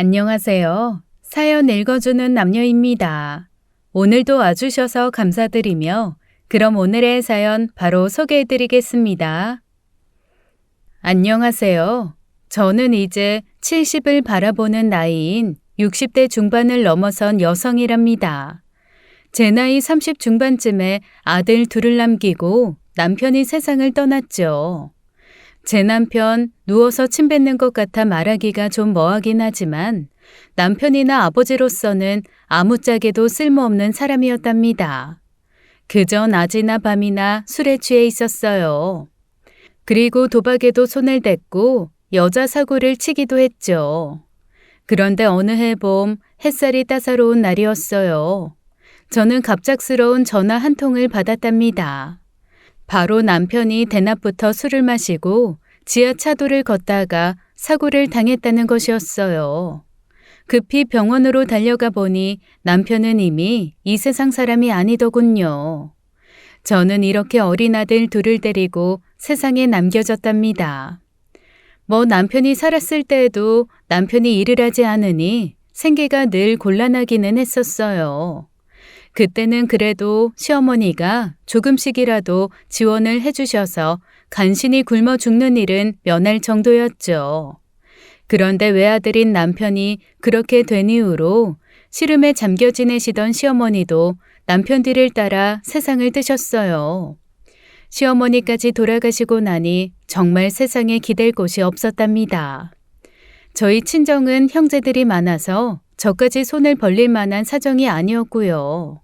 안녕하세요. 사연 읽어주는 남녀입니다. 오늘도 와주셔서 감사드리며 그럼 오늘의 사연 바로 소개해드리겠습니다. 안녕하세요. 저는 이제 70을 바라보는 나이인 60대 중반을 넘어선 여성이랍니다. 제 나이 30 중반쯤에 아들 둘을 남기고 남편이 세상을 떠났죠. 제 남편 누워서 침 뱉는 것 같아 말하기가 좀 뭐하긴 하지만 남편이나 아버지로서는 아무짝에도 쓸모없는 사람이었답니다. 그저 낮이나 밤이나 술에 취해 있었어요. 그리고 도박에도 손을 댔고 여자 사고를 치기도 했죠. 그런데 어느 해 봄 햇살이 따사로운 날이었어요. 저는 갑작스러운 전화 한 통을 받았답니다. 바로 남편이 대낮부터 술을 마시고 지하차도를 걷다가 사고를 당했다는 것이었어요. 급히 병원으로 달려가 보니 남편은 이미 이 세상 사람이 아니더군요. 저는 이렇게 어린 아들 둘을 데리고 세상에 남겨졌답니다. 남편이 살았을 때에도 남편이 일을 하지 않으니 생계가 늘 곤란하기는 했었어요. 그때는 그래도 시어머니가 조금씩이라도 지원을 해주셔서 간신히 굶어 죽는 일은 면할 정도였죠. 그런데 외아들인 남편이 그렇게 된 이후로 시름에 잠겨 지내시던 시어머니도 남편 뒤를 따라 세상을 뜨셨어요. 시어머니까지 돌아가시고 나니 정말 세상에 기댈 곳이 없었답니다. 저희 친정은 형제들이 많아서 저까지 손을 벌릴 만한 사정이 아니었고요.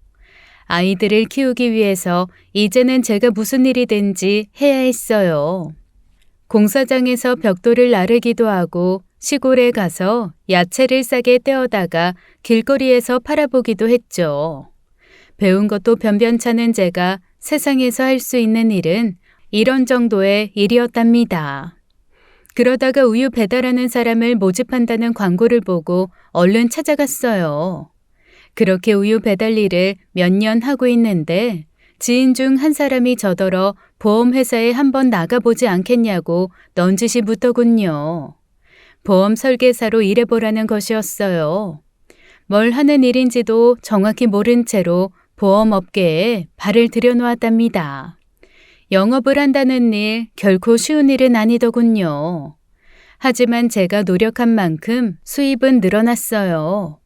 아이들을 키우기 위해서 이제는 제가 무슨 일이든지 해야 했어요. 공사장에서 벽돌을 나르기도 하고 시골에 가서 야채를 싸게 떼어다가 길거리에서 팔아보기도 했죠. 배운 것도 변변찮은 제가 세상에서 할 수 있는 일은 이런 정도의 일이었답니다. 그러다가 우유 배달하는 사람을 모집한다는 광고를 보고 얼른 찾아갔어요. 그렇게 우유 배달 일을 몇 년 하고 있는데 지인 중 한 사람이 저더러 보험회사에 한번 나가보지 않겠냐고 넌지시 묻더군요. 보험 설계사로 일해보라는 것이었어요. 뭘 하는 일인지도 정확히 모른 채로 보험업계에 발을 들여놓았답니다. 영업을 한다는 일 결코 쉬운 일은 아니더군요. 하지만 제가 노력한 만큼 수입은 늘어났어요.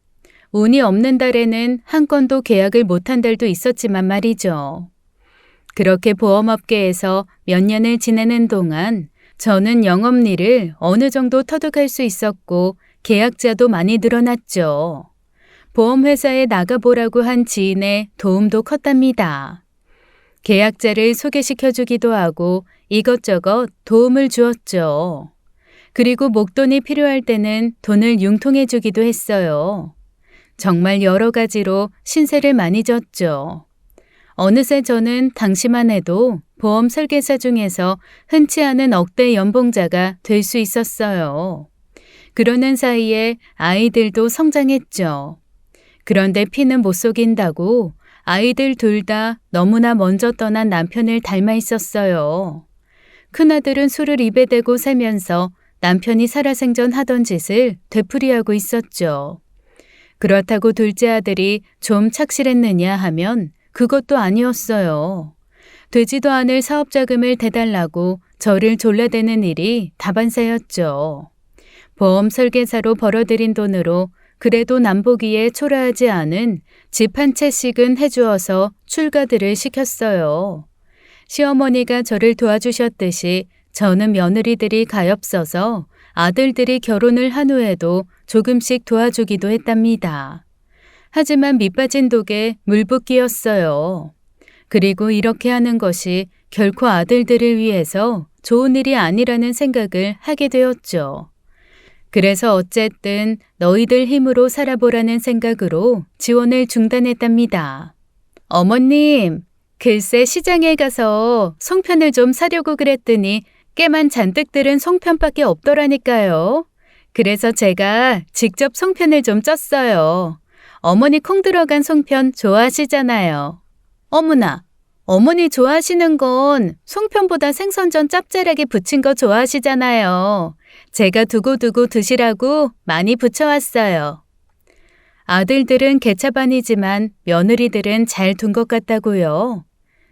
운이 없는 달에는 한 건도 계약을 못한 달도 있었지만 말이죠. 그렇게 보험업계에서 몇 년을 지내는 동안 저는 영업일을 어느 정도 터득할 수 있었고 계약자도 많이 늘어났죠. 보험회사에 나가보라고 한 지인의 도움도 컸답니다. 계약자를 소개시켜주기도 하고 이것저것 도움을 주었죠. 그리고 목돈이 필요할 때는 돈을 융통해주기도 했어요. 정말 여러 가지로 신세를 많이 졌죠. 어느새 저는 당시만 해도 보험 설계사 중에서 흔치 않은 억대 연봉자가 될 수 있었어요. 그러는 사이에 아이들도 성장했죠. 그런데 피는 못 속인다고 아이들 둘 다 너무나 먼저 떠난 남편을 닮아 있었어요. 큰아들은 술을 입에 대고 살면서 남편이 살아생전 하던 짓을 되풀이하고 있었죠. 그렇다고 둘째 아들이 좀 착실했느냐 하면 그것도 아니었어요. 되지도 않을 사업자금을 대달라고 저를 졸라대는 일이 다반사였죠. 보험 설계사로 벌어들인 돈으로 그래도 남보기에 초라하지 않은 집 한 채씩은 해주어서 출가들을 시켰어요. 시어머니가 저를 도와주셨듯이 저는 며느리들이 가엾어서 아들들이 결혼을 한 후에도 조금씩 도와주기도 했답니다. 하지만 밑빠진 독에 물붓기였어요. 그리고 이렇게 하는 것이 결코 아들들을 위해서 좋은 일이 아니라는 생각을 하게 되었죠. 그래서 어쨌든 너희들 힘으로 살아보라는 생각으로 지원을 중단했답니다. 어머님, 글쎄 시장에 가서 송편을 좀 사려고 그랬더니 깨만 잔뜩 들은 송편밖에 없더라니까요. 그래서 제가 직접 송편을 좀 쪘어요. 어머니 콩 들어간 송편 좋아하시잖아요. 어머나, 어머니 좋아하시는 건 송편보다 생선전 짭짤하게 부친 거 좋아하시잖아요. 제가 두고두고 드시라고 많이 붙여왔어요. 아들들은 개차반이지만 며느리들은 잘 둔 것 같다고요.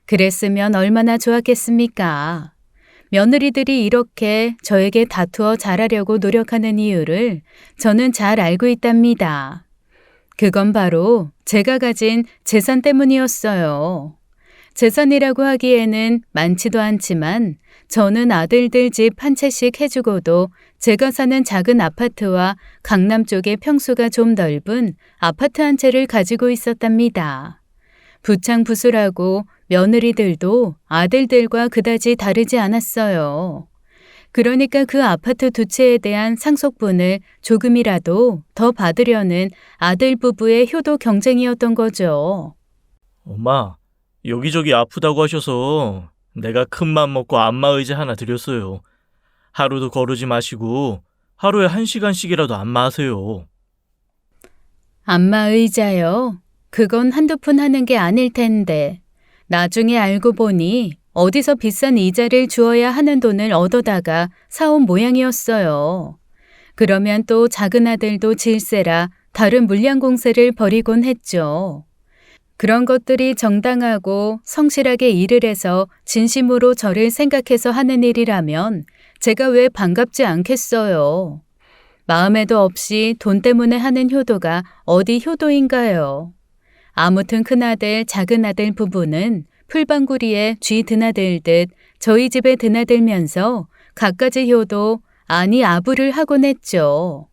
그랬으면 얼마나 좋았겠습니까? 며느리들이 이렇게 저에게 다투어 잘하려고 노력하는 이유를 저는 잘 알고 있답니다. 그건 바로 제가 가진 재산 때문이었어요. 재산이라고 하기에는 많지도 않지만 저는 아들들 집 한 채씩 해주고도 제가 사는 작은 아파트와 강남 쪽의 평수가 좀 넓은 아파트 한 채를 가지고 있었답니다. 부창부수라고 며느리들도 아들들과 그다지 다르지 않았어요. 그러니까 그 아파트 두 채에 대한 상속분을 조금이라도 더 받으려는 아들 부부의 효도 경쟁이었던 거죠. 엄마, 여기저기 아프다고 하셔서 내가 큰맘 먹고 안마의자 하나 드렸어요. 하루도 거르지 마시고 하루에 1시간씩이라도 안마하세요. 안마의자요? 그건 한두 푼 하는 게 아닐 텐데. 나중에 알고 보니 어디서 비싼 이자를 주어야 하는 돈을 얻어다가 사온 모양이었어요. 그러면 또 작은 아들도 질세라 다른 물량 공세를 벌이곤 했죠. 그런 것들이 정당하고 성실하게 일을 해서 진심으로 저를 생각해서 하는 일이라면 제가 왜 반갑지 않겠어요. 마음에도 없이 돈 때문에 하는 효도가 어디 효도인가요? 아무튼 큰아들, 작은아들 부부는 풀방구리에 쥐 드나들듯 저희 집에 드나들면서 갖가지 효도, 아니 아부를 하곤 했죠.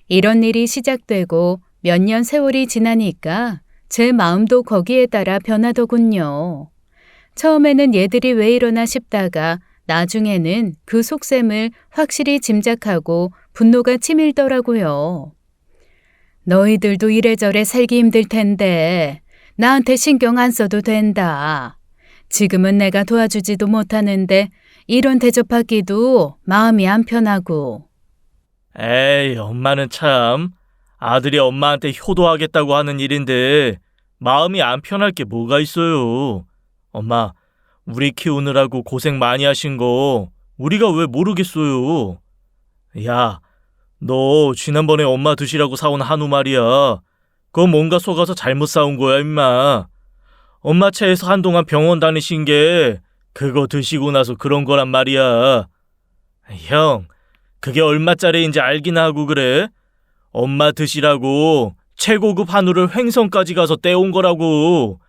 이런 일이 시작되고 몇 년 세월이 지나니까 제 마음도 거기에 따라 변하더군요. 처음에는 얘들이 왜 이러나 싶다가 나중에는 그 속셈을 확실히 짐작하고 분노가 치밀더라고요. 너희들도 이래저래 살기 힘들 텐데 나한테 신경 안 써도 된다. 지금은 내가 도와주지도 못하는데 이런 대접하기도 마음이 안 편하고. 에이, 엄마는 참. 아들이 엄마한테 효도하겠다고 하는 일인데 마음이 안 편할 게 뭐가 있어요. 엄마, 우리 키우느라고 고생 많이 하신 거 우리가 왜 모르겠어요. 야, 너 지난번에 엄마 드시라고 사온 한우 말이야. 그거 뭔가 속아서 잘못 사온 거야, 임마. 엄마 차에서 한동안 병원 다니신 게 그거 드시고 나서 그런 거란 말이야. 형, 그게 얼마짜리인지 알긴 하고 그래? 엄마 드시라고 최고급 한우를 횡성까지 가서 떼온 거라고.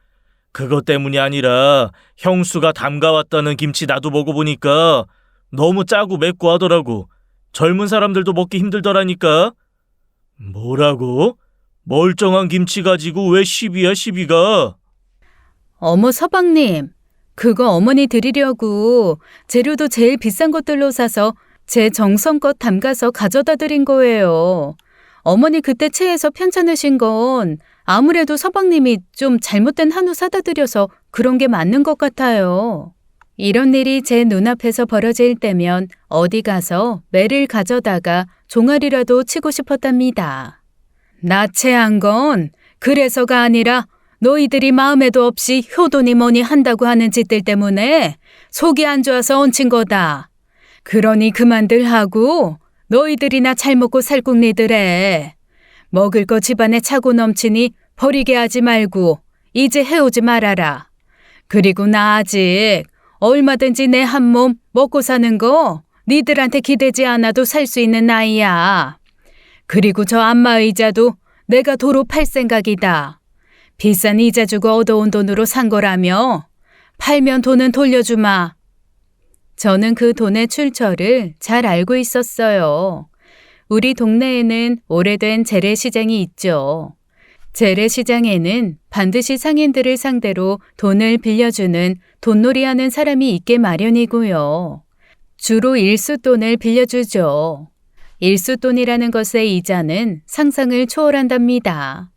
그것 때문이 아니라 형수가 담가왔다는 김치 나도 먹어보니까 너무 짜고 맵고 하더라고. 젊은 사람들도 먹기 힘들더라니까. 뭐라고? 멀쩡한 김치 가지고 왜 시비야, 시비가? 어머 서방님, 그거 어머니 드리려고 재료도 제일 비싼 것들로 사서 제 정성껏 담가서 가져다 드린 거예요. 어머니 그때 체해서 편찮으신 건 아무래도 서방님이 좀 잘못된 한우 사다 드려서 그런 게 맞는 것 같아요. 이런 일이 제 눈앞에서 벌어질 때면 어디 가서 매를 가져다가 종아리라도 치고 싶었답니다. 나 체한 건 그래서가 아니라 너희들이 마음에도 없이 효도니 뭐니 한다고 하는 짓들 때문에 속이 안 좋아서 얹힌 거다. 그러니 그만들 하고 너희들이나 잘 먹고 살궁리들해. 먹을 거 집안에 차고 넘치니 버리게 하지 말고 이제 해오지 말아라. 그리고 나 아직 얼마든지 내 한 몸 먹고 사는 거 니들한테 기대지 않아도 살 수 있는 나이야. 그리고 저 안마의자도 내가 도로 팔 생각이다. 비싼 이자 주고 얻어온 돈으로 산 거라며 팔면 돈은 돌려주마. 저는 그 돈의 출처를 잘 알고 있었어요. 우리 동네에는 오래된 재래시장이 있죠. 재래시장에는 반드시 상인들을 상대로 돈을 빌려주는 돈놀이하는 사람이 있게 마련이고요. 주로 일수돈을 빌려주죠. 일수돈이라는 것의 이자는 상상을 초월한답니다.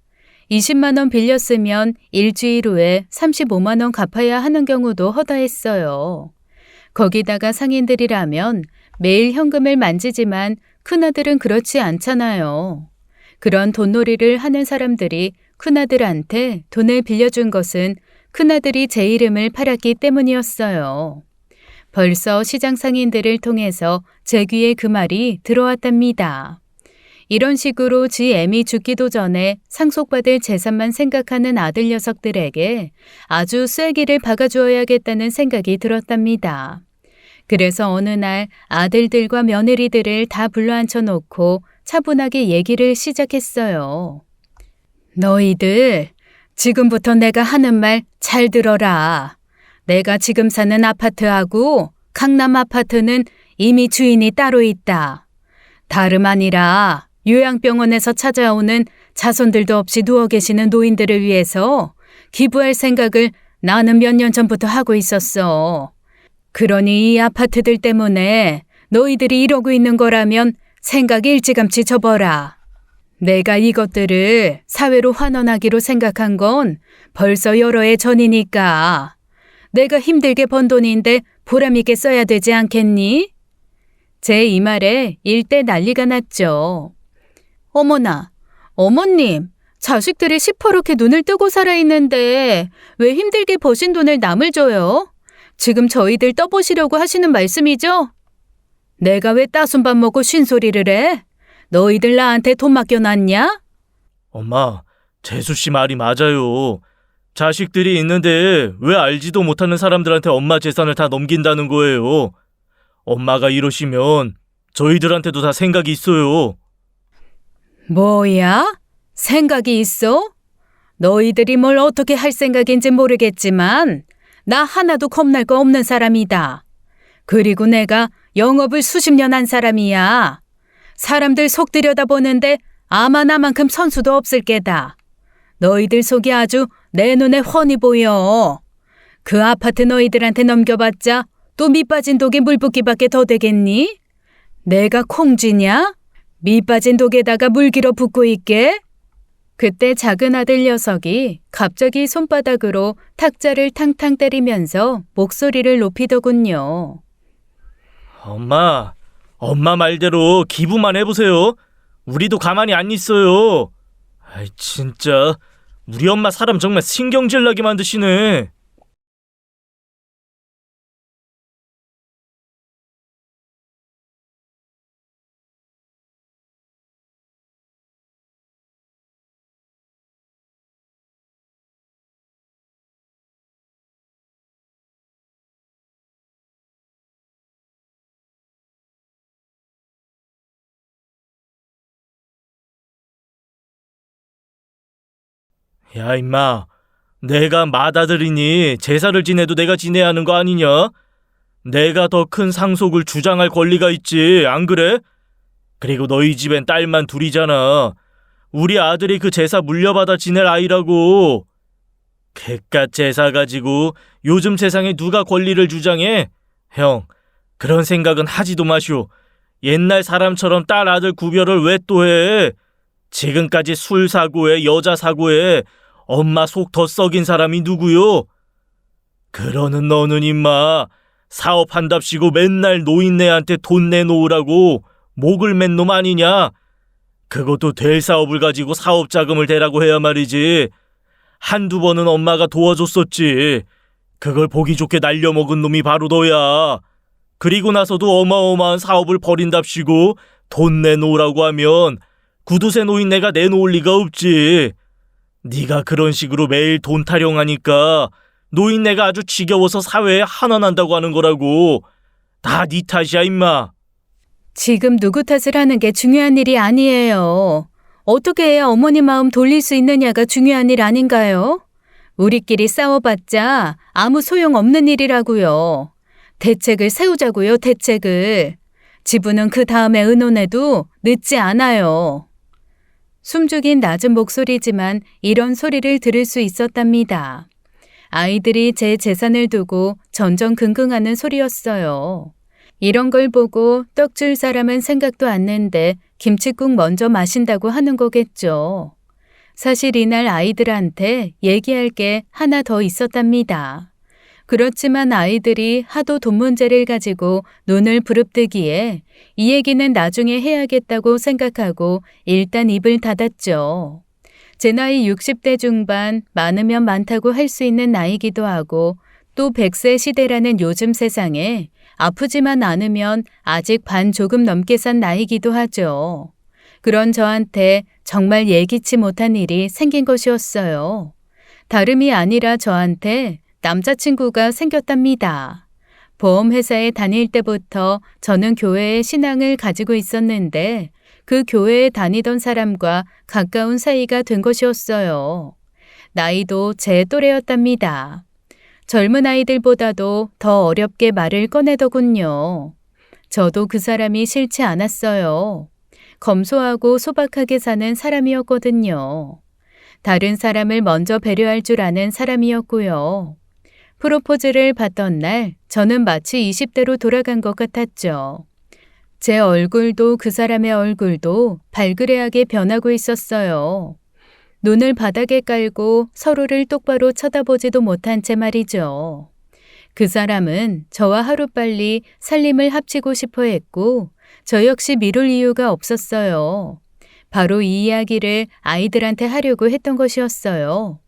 20만 원 빌렸으면 일주일 후에 35만 원 갚아야 하는 경우도 허다했어요. 거기다가 상인들이라면 매일 현금을 만지지만 큰아들은 그렇지 않잖아요. 그런 돈놀이를 하는 사람들이 큰아들한테 돈을 빌려준 것은 큰아들이 제 이름을 팔았기 때문이었어요. 벌써 시장 상인들을 통해서 제 귀에 그 말이 들어왔답니다. 이런 식으로 지 애미 죽기도 전에 상속받을 재산만 생각하는 아들 녀석들에게 아주 쐐기를 박아주어야겠다는 생각이 들었답니다. 그래서 어느 날 아들들과 며느리들을 다 불러앉혀 놓고 차분하게 얘기를 시작했어요. 너희들, 지금부터 내가 하는 말 잘 들어라. 내가 지금 사는 아파트하고 강남 아파트는 이미 주인이 따로 있다. 다름 아니라 요양병원에서 찾아오는 자손들도 없이 누워 계시는 노인들을 위해서 기부할 생각을 나는 몇 년 전부터 하고 있었어. 그러니 이 아파트들 때문에 너희들이 이러고 있는 거라면 생각 일찌감치 접어라. 내가 이것들을 사회로 환원하기로 생각한 건 벌써 여러 해 전이니까 내가 힘들게 번 돈인데 보람있게 써야 되지 않겠니? 제 이 말에 일대 난리가 났죠. 어머나, 어머님, 자식들이 시퍼렇게 눈을 뜨고 살아있는데 왜 힘들게 버신 돈을 남을 줘요? 지금 저희들 떠보시려고 하시는 말씀이죠? 내가 왜 따순밥 먹고 쉰소리를 해? 너희들 나한테 돈 맡겨놨냐? 엄마, 재수 씨 말이 맞아요. 자식들이 있는데 왜 알지도 못하는 사람들한테 엄마 재산을 다 넘긴다는 거예요. 엄마가 이러시면 저희들한테도 다 생각이 있어요. 뭐야? 생각이 있어? 너희들이 뭘 어떻게 할 생각인지 모르겠지만 나 하나도 겁날 거 없는 사람이다. 그리고 내가 영업을 수십 년 한 사람이야. 사람들 속 들여다보는데 아마 나만큼 선수도 없을 게다. 너희들 속이 아주 내 눈에 훤히 보여. 그 아파트 너희들한테 넘겨봤자 또 밑빠진 독에 물 붓기밖에 더 되겠니? 내가 콩쥐냐? 밑빠진 독에다가 물 길어 붓고 있게? 그때 작은 아들 녀석이 갑자기 손바닥으로 탁자를 탕탕 때리면서 목소리를 높이더군요. 엄마 말대로 기부만 해보세요. 우리도 가만히 안 있어요. 아이, 진짜 우리 엄마 사람 정말 신경질 나게 만드시네. 야, 임마. 내가 맏아들이니 제사를 지내도 내가 지내야 하는 거 아니냐? 내가 더 큰 상속을 주장할 권리가 있지, 안 그래? 그리고 너희 집엔 딸만 둘이잖아. 우리 아들이 그 제사 물려받아 지낼 아이라고. 그깟 제사 가지고 요즘 세상에 누가 권리를 주장해? 형, 그런 생각은 하지도 마시오. 옛날 사람처럼 딸 아들 구별을 왜 또 해? 지금까지 술 사고에 여자 사고에 엄마 속 더 썩인 사람이 누구요? 그러는 너는 임마 사업한답시고 맨날 노인네한테 돈 내놓으라고 목을 맨 놈 아니냐? 그것도 될 사업을 가지고 사업 자금을 대라고 해야 말이지. 한두 번은 엄마가 도와줬었지. 그걸 보기 좋게 날려먹은 놈이 바로 너야. 그리고 나서도 어마어마한 사업을 벌인답시고 돈 내놓으라고 하면 구두쇠 노인네가 내놓을 리가 없지. 네가 그런 식으로 매일 돈 타령하니까 노인네가 아주 지겨워서 사회에 환원한다고 하는 거라고. 다 네 탓이야, 임마. 지금 누구 탓을 하는 게 중요한 일이 아니에요. 어떻게 해야 어머니 마음 돌릴 수 있느냐가 중요한 일 아닌가요? 우리끼리 싸워봤자 아무 소용없는 일이라고요. 대책을 세우자고요, 대책을. 지부는 그 다음에 의논해도 늦지 않아요. 숨죽인 낮은 목소리지만 이런 소리를 들을 수 있었답니다. 아이들이 제 재산을 두고 전전긍긍하는 소리였어요. 이런 걸 보고 떡 줄 사람은 생각도 않는데 김칫국 먼저 마신다고 하는 거겠죠. 사실 이날 아이들한테 얘기할 게 하나 더 있었답니다. 그렇지만 아이들이 하도 돈 문제를 가지고 눈을 부릅뜨기에 이 얘기는 나중에 해야겠다고 생각하고 일단 입을 닫았죠. 제 나이 60대 중반, 많으면 많다고 할 수 있는 나이기도 하고 또 100세 시대라는 요즘 세상에 아프지만 않으면 아직 반 조금 넘게 산 나이기도 하죠. 그런 저한테 정말 예기치 못한 일이 생긴 것이었어요. 다름이 아니라 저한테 남자친구가 생겼답니다. 보험회사에 다닐 때부터 저는 교회에 신앙을 가지고 있었는데 그 교회에 다니던 사람과 가까운 사이가 된 것이었어요. 나이도 제 또래였답니다. 젊은 아이들보다도 더 어렵게 말을 꺼내더군요. 저도 그 사람이 싫지 않았어요. 검소하고 소박하게 사는 사람이었거든요. 다른 사람을 먼저 배려할 줄 아는 사람이었고요. 프로포즈를 받던 날 저는 마치 20대로 돌아간 것 같았죠. 제 얼굴도 그 사람의 얼굴도 발그레하게 변하고 있었어요. 눈을 바닥에 깔고 서로를 똑바로 쳐다보지도 못한 채 말이죠. 그 사람은 저와 하루빨리 살림을 합치고 싶어 했고 저 역시 미룰 이유가 없었어요. 바로 이 이야기를 아이들한테 하려고 했던 것이었어요.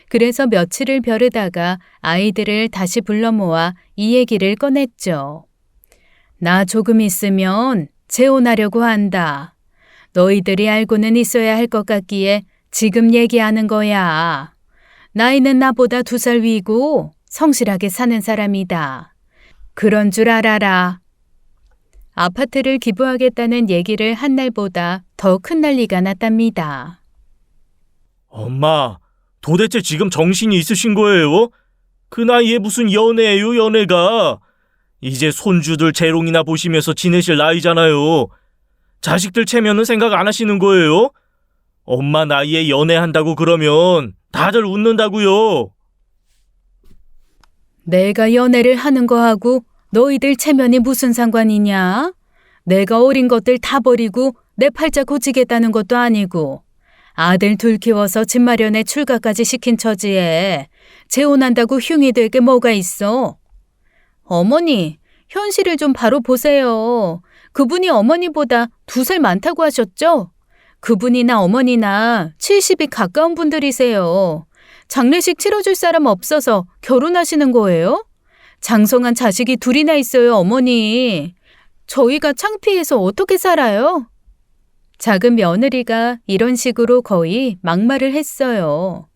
그래서 며칠을 벼르다가 아이들을 다시 불러 모아 이 얘기를 꺼냈죠. 나 조금 있으면 재혼하려고 한다. 너희들이 알고는 있어야 할 것 같기에 지금 얘기하는 거야. 나이는 나보다 2살 위고 성실하게 사는 사람이다. 그런 줄 알아라. 아파트를 기부하겠다는 얘기를 한 날보다 더 큰 난리가 났답니다. 엄마, 도대체 지금 정신이 있으신 거예요? 그 나이에 무슨 연애예요, 연애가. 이제 손주들 재롱이나 보시면서 지내실 나이잖아요. 자식들 체면은 생각 안 하시는 거예요? 엄마 나이에 연애한다고 그러면 다들 웃는다고요. 내가 연애를 하는 거하고 너희들 체면이 무슨 상관이냐? 내가 어린 것들 다 버리고 내 팔자 고치겠다는 것도 아니고 아들 2 키워서 집 마련에 출가까지 시킨 처지에 재혼한다고 흉이 될 게 뭐가 있어? 어머니, 현실을 좀 바로 보세요. 그분이 어머니보다 2살 많다고 하셨죠? 그분이나 어머니나 70이 가까운 분들이세요. 장례식 치러줄 사람 없어서 결혼하시는 거예요? 장성한 자식이 2이나 있어요, 어머니. 저희가 창피해서 어떻게 살아요? 작은 며느리가 이런 식으로 거의 막말을 했어요.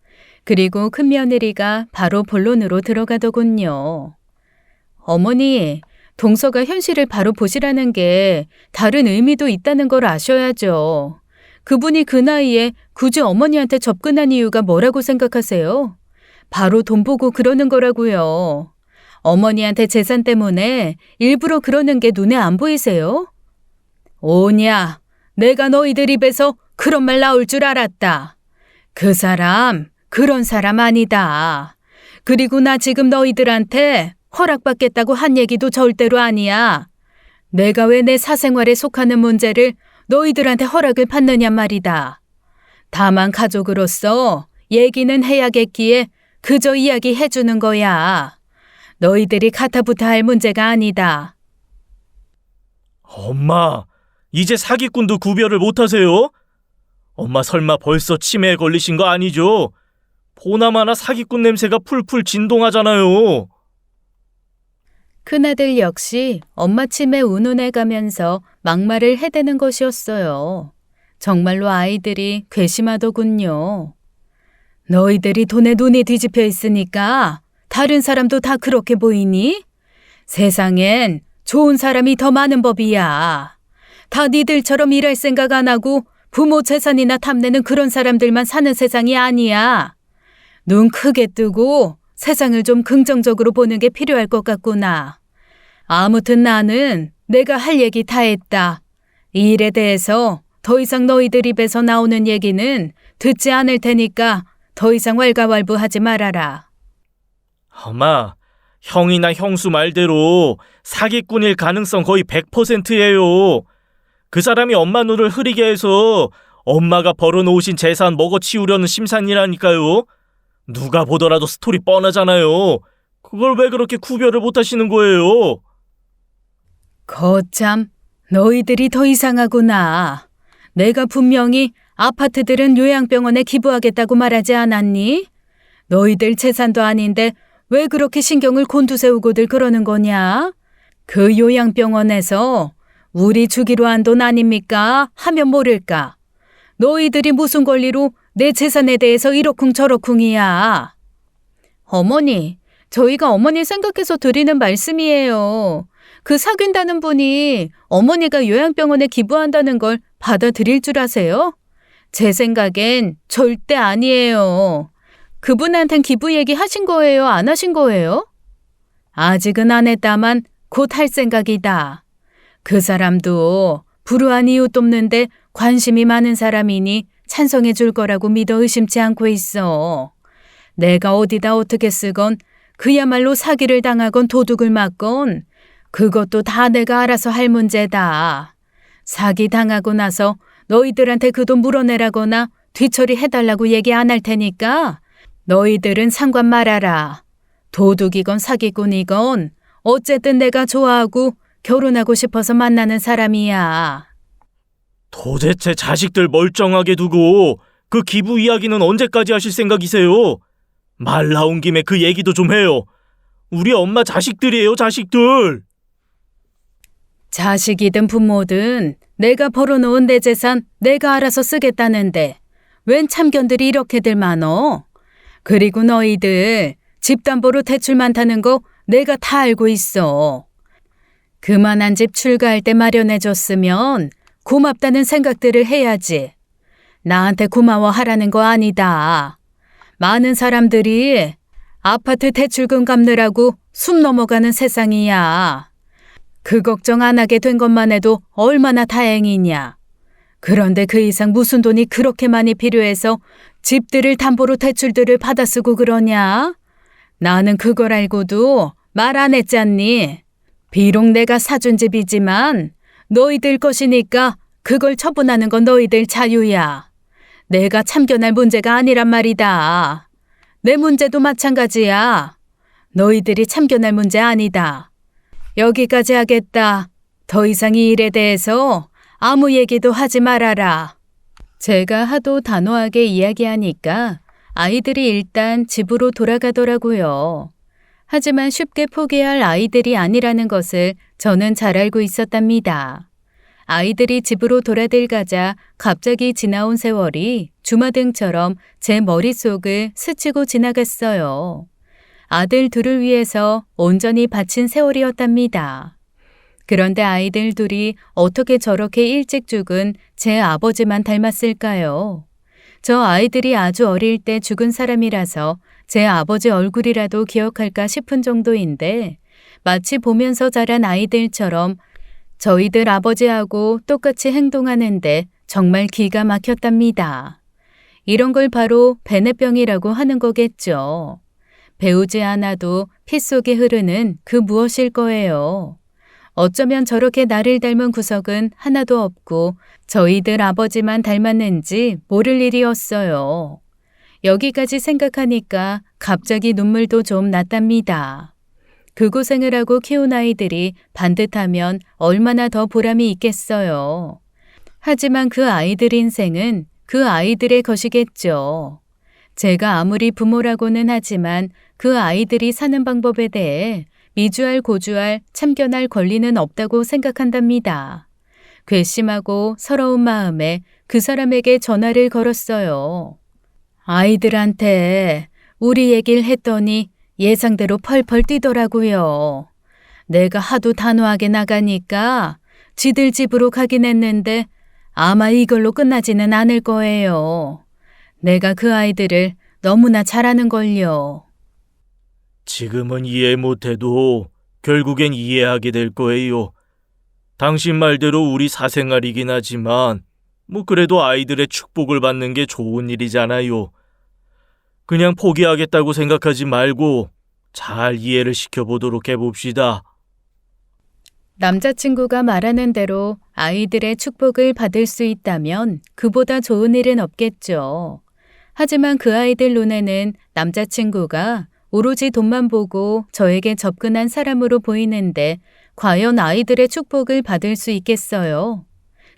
그리고 큰 며느리가 바로 본론으로 들어가더군요. 어머니, 동서가 현실을 바로 보시라는 게 다른 의미도 있다는 걸 아셔야죠. 그분이 그 나이에 굳이 어머니한테 접근한 이유가 뭐라고 생각하세요? 바로 돈 보고 그러는 거라고요. 어머니한테 재산 때문에 일부러 그러는 게 눈에 안 보이세요? 오냐, 내가 너희들 입에서 그런 말 나올 줄 알았다. 그 사람 그런 사람 아니다. 그리고 나 지금 너희들한테 허락받겠다고 한 얘기도 절대로 아니야. 내가 왜 내 사생활에 속하는 문제를 너희들한테 허락을 받느냐 말이다. 다만 가족으로서 얘기는 해야겠기에 그저 이야기 해주는 거야. 너희들이 가타부타 할 문제가 아니다. 엄마, 이제 사기꾼도 구별을 못하세요? 엄마 설마 벌써 치매에 걸리신 거 아니죠? 보나마나 사기꾼 냄새가 풀풀 진동하잖아요. 큰아들 역시 엄마 침에 운운해 가면서 막말을 해대는 것이었어요. 정말로 아이들이 괘씸하더군요. 너희들이 돈에 눈이 뒤집혀 있으니까 다른 사람도 다 그렇게 보이니? 세상엔 좋은 사람이 더 많은 법이야. 다 니들처럼 일할 생각 안 하고 부모 재산이나 탐내는 그런 사람들만 사는 세상이 아니야. 눈 크게 뜨고 세상을 좀 긍정적으로 보는 게 필요할 것 같구나. 아무튼 나는 내가 할 얘기 다 했다. 이 일에 대해서 더 이상 너희들 입에서 나오는 얘기는 듣지 않을 테니까 더 이상 왈가왈부하지 말아라. 엄마, 형이나 형수 말대로 사기꾼일 가능성 거의 100%예요. 그 사람이 엄마 눈을 흐리게 해서 엄마가 벌어놓으신 재산 먹어치우려는 심산이라니까요. 누가 보더라도 스토리 뻔하잖아요. 그걸 왜 그렇게 구별을 못하시는 거예요? 거참, 너희들이 더 이상하구나. 내가 분명히 아파트들은 요양병원에 기부하겠다고 말하지 않았니? 너희들 재산도 아닌데 왜 그렇게 신경을 곤두세우고들 그러는 거냐? 그 요양병원에서 우리 주기로 한 돈 아닙니까? 하면 모를까? 너희들이 무슨 권리로 내 재산에 대해서 이러쿵저러쿵이야. 어머니, 저희가 어머니 생각해서 드리는 말씀이에요. 그 사귄다는 분이 어머니가 요양병원에 기부한다는 걸 받아들일 줄 아세요? 제 생각엔 절대 아니에요. 그분한텐 기부 얘기 하신 거예요? 안 하신 거예요? 아직은 안 했다만 곧 할 생각이다. 그 사람도 불우한 이웃 돕는데 관심이 많은 사람이니 찬성해 줄 거라고 믿어 의심치 않고 있어. 내가 어디다 어떻게 쓰건 그야말로 사기를 당하건 도둑을 맞건 그것도 다 내가 알아서 할 문제다. 사기 당하고 나서 너희들한테 그 돈 물어내라거나 뒤처리 해달라고 얘기 안 할 테니까 너희들은 상관 말아라. 도둑이건 사기꾼이건 어쨌든 내가 좋아하고 결혼하고 싶어서 만나는 사람이야. 도대체 자식들 멀쩡하게 두고 그 기부 이야기는 언제까지 하실 생각이세요? 말 나온 김에 그 얘기도 좀 해요. 우리 엄마 자식들이에요, 자식들. 자식이든 부모든 내가 벌어놓은 내 재산 내가 알아서 쓰겠다는데 웬 참견들이 이렇게들 많어? 그리고 너희들 집담보로 대출 많다는 거 내가 다 알고 있어. 그만한 집 출가할 때 마련해줬으면 고맙다는 생각들을 해야지. 나한테 고마워하라는 거 아니다. 많은 사람들이 아파트 대출금 갚느라고 숨 넘어가는 세상이야. 그 걱정 안 하게 된 것만 해도 얼마나 다행이냐. 그런데 그 이상 무슨 돈이 그렇게 많이 필요해서 집들을 담보로 대출들을 받아 쓰고 그러냐? 나는 그걸 알고도 말 안 했잖니. 비록 내가 사준 집이지만 너희들 것이니까 그걸 처분하는 건 너희들 자유야. 내가 참견할 문제가 아니란 말이다. 내 문제도 마찬가지야. 너희들이 참견할 문제 아니다. 여기까지 하겠다. 더 이상 이 일에 대해서 아무 얘기도 하지 말아라. 제가 하도 단호하게 이야기하니까 아이들이 일단 집으로 돌아가더라고요. 하지만 쉽게 포기할 아이들이 아니라는 것을 저는 잘 알고 있었답니다. 아이들이 집으로 돌아들가자 갑자기 지나온 세월이 주마등처럼 제 머릿속을 스치고 지나갔어요. 아들 둘을 위해서 온전히 바친 세월이었답니다. 그런데 아이들 둘이 어떻게 저렇게 일찍 죽은 제 아버지만 닮았을까요? 저 아이들이 아주 어릴 때 죽은 사람이라서 제 아버지 얼굴이라도 기억할까 싶은 정도인데 마치 보면서 자란 아이들처럼 저희들 아버지하고 똑같이 행동하는데 정말 기가 막혔답니다. 이런 걸 바로 베네병이라고 하는 거겠죠. 배우지 않아도 피 속에 흐르는 그 무엇일 거예요. 어쩌면 저렇게 나를 닮은 구석은 하나도 없고 저희들 아버지만 닮았는지 모를 일이었어요. 여기까지 생각하니까 갑자기 눈물도 좀 났답니다. 그 고생을 하고 키운 아이들이 반듯하면 얼마나 더 보람이 있겠어요. 하지만 그 아이들 인생은 그 아이들의 것이겠죠. 제가 아무리 부모라고는 하지만 그 아이들이 사는 방법에 대해 미주알 고주알 참견할 권리는 없다고 생각한답니다. 괘씸하고 서러운 마음에 그 사람에게 전화를 걸었어요. 아이들한테 우리 얘기를 했더니 예상대로 펄펄 뛰더라고요. 내가 하도 단호하게 나가니까 지들 집으로 가긴 했는데 아마 이걸로 끝나지는 않을 거예요. 내가 그 아이들을 너무나 잘 아는걸요. 지금은 이해 못해도 결국엔 이해하게 될 거예요. 당신 말대로 우리 사생활이긴 하지만 그래도 아이들의 축복을 받는 게 좋은 일이잖아요. 그냥 포기하겠다고 생각하지 말고 잘 이해를 시켜보도록 해봅시다. 남자친구가 말하는 대로 아이들의 축복을 받을 수 있다면 그보다 좋은 일은 없겠죠. 하지만 그 아이들 눈에는 남자친구가 오로지 돈만 보고 저에게 접근한 사람으로 보이는데 과연 아이들의 축복을 받을 수 있겠어요?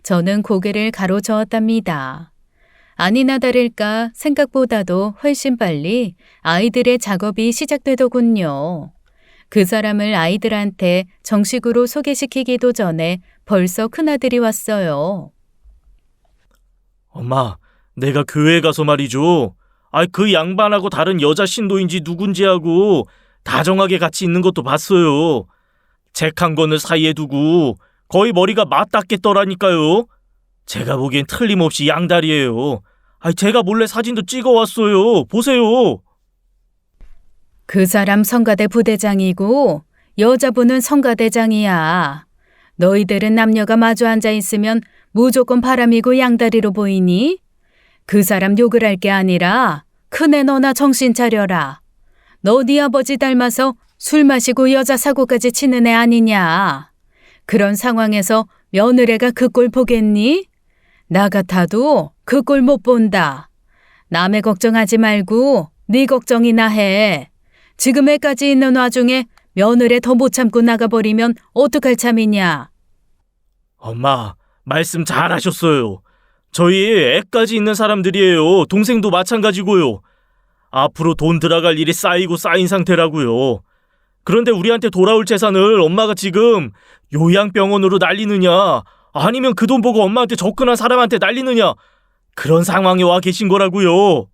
저는 고개를 가로저었답니다. 아니나 다를까 생각보다도 훨씬 빨리 아이들의 작업이 시작되더군요. 그 사람을 아이들한테 정식으로 소개시키기도 전에 벌써 큰아들이 왔어요. 엄마, 내가 교회에 가서 말이죠. 그 양반하고 다른 여자 신도인지 누군지 하고 다정하게 같이 있는 것도 봤어요. 책 한 권을 사이에 두고 거의 머리가 맞닿겠더라니까요. 제가 보기엔 틀림없이 양다리예요. 제가 몰래 사진도 찍어왔어요. 보세요. 그 사람 성가대 부대장이고 여자분은 성가대장이야. 너희들은 남녀가 마주 앉아 있으면 무조건 바람이고 양다리로 보이니? 그 사람 욕을 할 게 아니라 큰애 너나 정신 차려라. 너 네 아버지 닮아서 술 마시고 여자 사고까지 치는 애 아니냐. 그런 상황에서 며느리가 그 꼴 보겠니? 나 같아도 그 꼴 못 본다. 남의 걱정하지 말고 네 걱정이나 해. 지금 애까지 있는 와중에 며느리 더 못 참고 나가버리면 어떡할 참이냐. 엄마, 말씀 잘하셨어요. 저희 애까지 있는 사람들이에요. 동생도 마찬가지고요. 앞으로 돈 들어갈 일이 쌓이고 쌓인 상태라고요. 그런데 우리한테 돌아올 재산을 엄마가 지금 요양병원으로 날리느냐, 아니면 그 돈 보고 엄마한테 접근한 사람한테 날리느냐, 그런 상황에 와 계신 거라고요.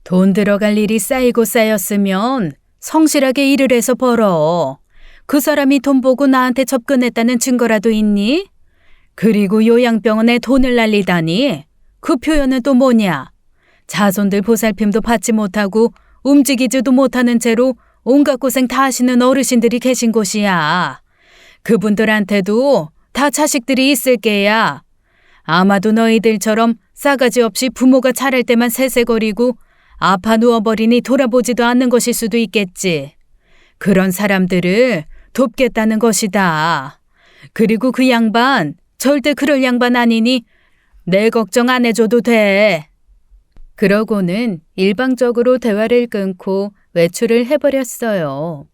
돈 들어갈 일이 쌓이고 쌓였으면 성실하게 일을 해서 벌어. 그 사람이 돈 보고 나한테 접근했다는 증거라도 있니? 그리고 요양병원에 돈을 날리다니. 그 표현은 또 뭐냐? 자손들 보살핌도 받지 못하고 움직이지도 못하는 채로 온갖 고생 다 하시는 어르신들이 계신 곳이야. 그분들한테도 다 자식들이 있을 게야. 아마도 너희들처럼 싸가지 없이 부모가 잘할 때만 새새거리고 아파 누워버리니 돌아보지도 않는 것일 수도 있겠지. 그런 사람들을 돕겠다는 것이다. 그리고 그 양반 절대 그럴 양반 아니니 내 걱정 안 해줘도 돼. 그러고는 일방적으로 대화를 끊고 외출을 해버렸어요.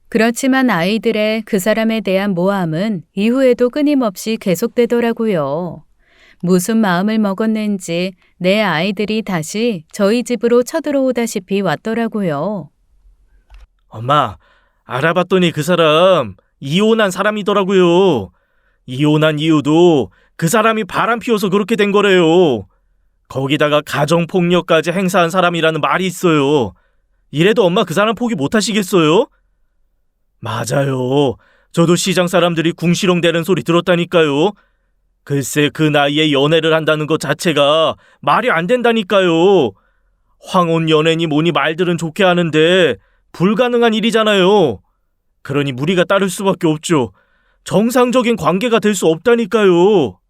그렇지만 아이들의 그 사람에 대한 모함은 이후에도 끊임없이 계속되더라고요. 무슨 마음을 먹었는지 내 아이들이 다시 저희 집으로 쳐들어오다시피 왔더라고요. 엄마, 알아봤더니 그 사람 이혼한 사람이더라고요. 이혼한 이유도 그 사람이 바람 피워서 그렇게 된 거래요. 거기다가 가정폭력까지 행사한 사람이라는 말이 있어요. 이래도 엄마 그 사람 포기 못 하시겠어요? 맞아요. 저도 시장 사람들이 궁시렁대는 소리 들었다니까요. 글쎄 그 나이에 연애를 한다는 것 자체가 말이 안 된다니까요. 황혼 연애니 뭐니 말들은 좋게 하는데 불가능한 일이잖아요. 그러니 무리가 따를 수밖에 없죠. 정상적인 관계가 될 수 없다니까요.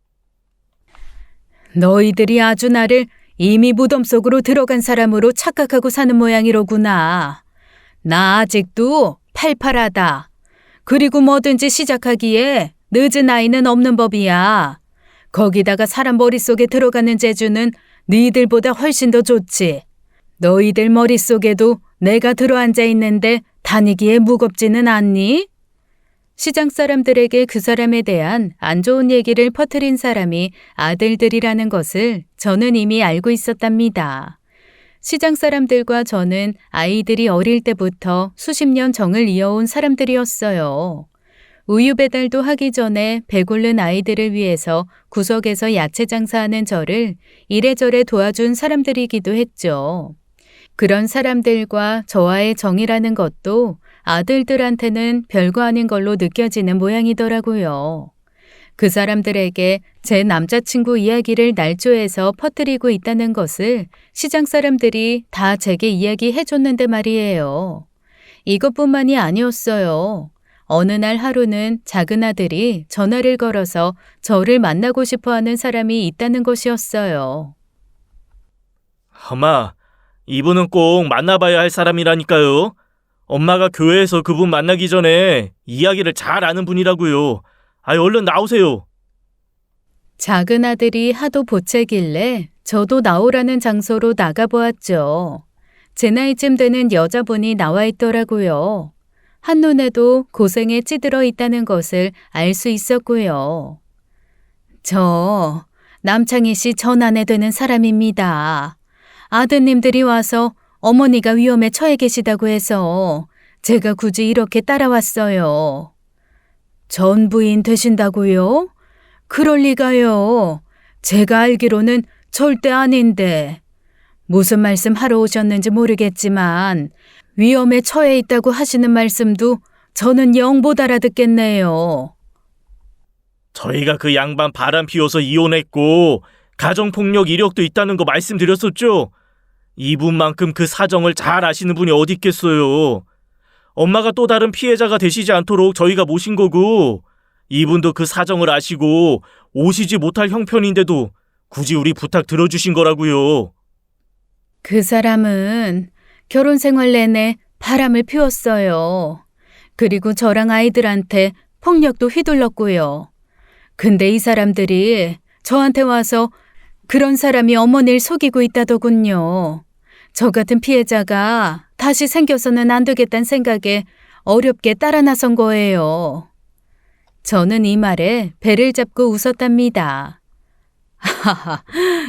너희들이 아주 나를 이미 무덤 속으로 들어간 사람으로 착각하고 사는 모양이로구나. 나 아직도 팔팔하다. 그리고 뭐든지 시작하기에 늦은 나이는 없는 법이야. 거기다가 사람 머릿속에 들어가는 재주는 너희들보다 훨씬 더 좋지. 너희들 머릿속에도 내가 들어앉아 있는데 다니기에 무겁지는 않니? 시장 사람들에게 그 사람에 대한 안 좋은 얘기를 퍼뜨린 사람이 아들들이라는 것을 저는 이미 알고 있었답니다. 시장 사람들과 저는 아이들이 어릴 때부터 수십 년 정을 이어온 사람들이었어요. 우유 배달도 하기 전에 배고른 아이들을 위해서 구석에서 야채 장사하는 저를 이래저래 도와준 사람들이기도 했죠. 그런 사람들과 저와의 정이라는 것도 아들들한테는 별거 아닌 걸로 느껴지는 모양이더라고요. 그 사람들에게 제 남자친구 이야기를 날조해서 퍼뜨리고 있다는 것을 시장 사람들이 다 제게 이야기해 줬는데 말이에요. 이것뿐만이 아니었어요. 어느 날 하루는 작은 아들이 전화를 걸어서 저를 만나고 싶어 하는 사람이 있다는 것이었어요. 엄마, 이분은 꼭 만나봐야 할 사람이라니까요. 엄마가 교회에서 그분 만나기 전에 이야기를 잘 아는 분이라고요. 얼른 나오세요. 작은 아들이 하도 보채길래 저도 나오라는 장소로 나가보았죠. 제 나이쯤 되는 여자분이 나와 있더라고요. 한눈에도 고생에 찌들어 있다는 것을 알 수 있었고요. 저 남창희 씨 전 아내 되는 사람입니다. 아드님들이 와서 어머니가 위험에 처해 계시다고 해서 제가 굳이 이렇게 따라왔어요. 전 부인 되신다고요? 그럴 리가요. 제가 알기로는 절대 아닌데. 무슨 말씀 하러 오셨는지 모르겠지만 위험에 처해 있다고 하시는 말씀도 저는 영 못 알아듣겠네요. 저희가 그 양반 바람 피워서 이혼했고 가정폭력 이력도 있다는 거 말씀드렸었죠? 이분만큼 그 사정을 잘 아시는 분이 어디 있겠어요. 엄마가 또 다른 피해자가 되시지 않도록 저희가 모신 거고 이분도 그 사정을 아시고 오시지 못할 형편인데도 굳이 우리 부탁 들어주신 거라고요. 그 사람은 결혼 생활 내내 바람을 피웠어요. 그리고 저랑 아이들한테 폭력도 휘둘렀고요. 근데 이 사람들이 저한테 와서 그런 사람이 어머니를 속이고 있다더군요. 저 같은 피해자가 다시 생겨서는 안 되겠다는 생각에 어렵게 따라 나선 거예요. 저는 이 말에 배를 잡고 웃었답니다. 하하,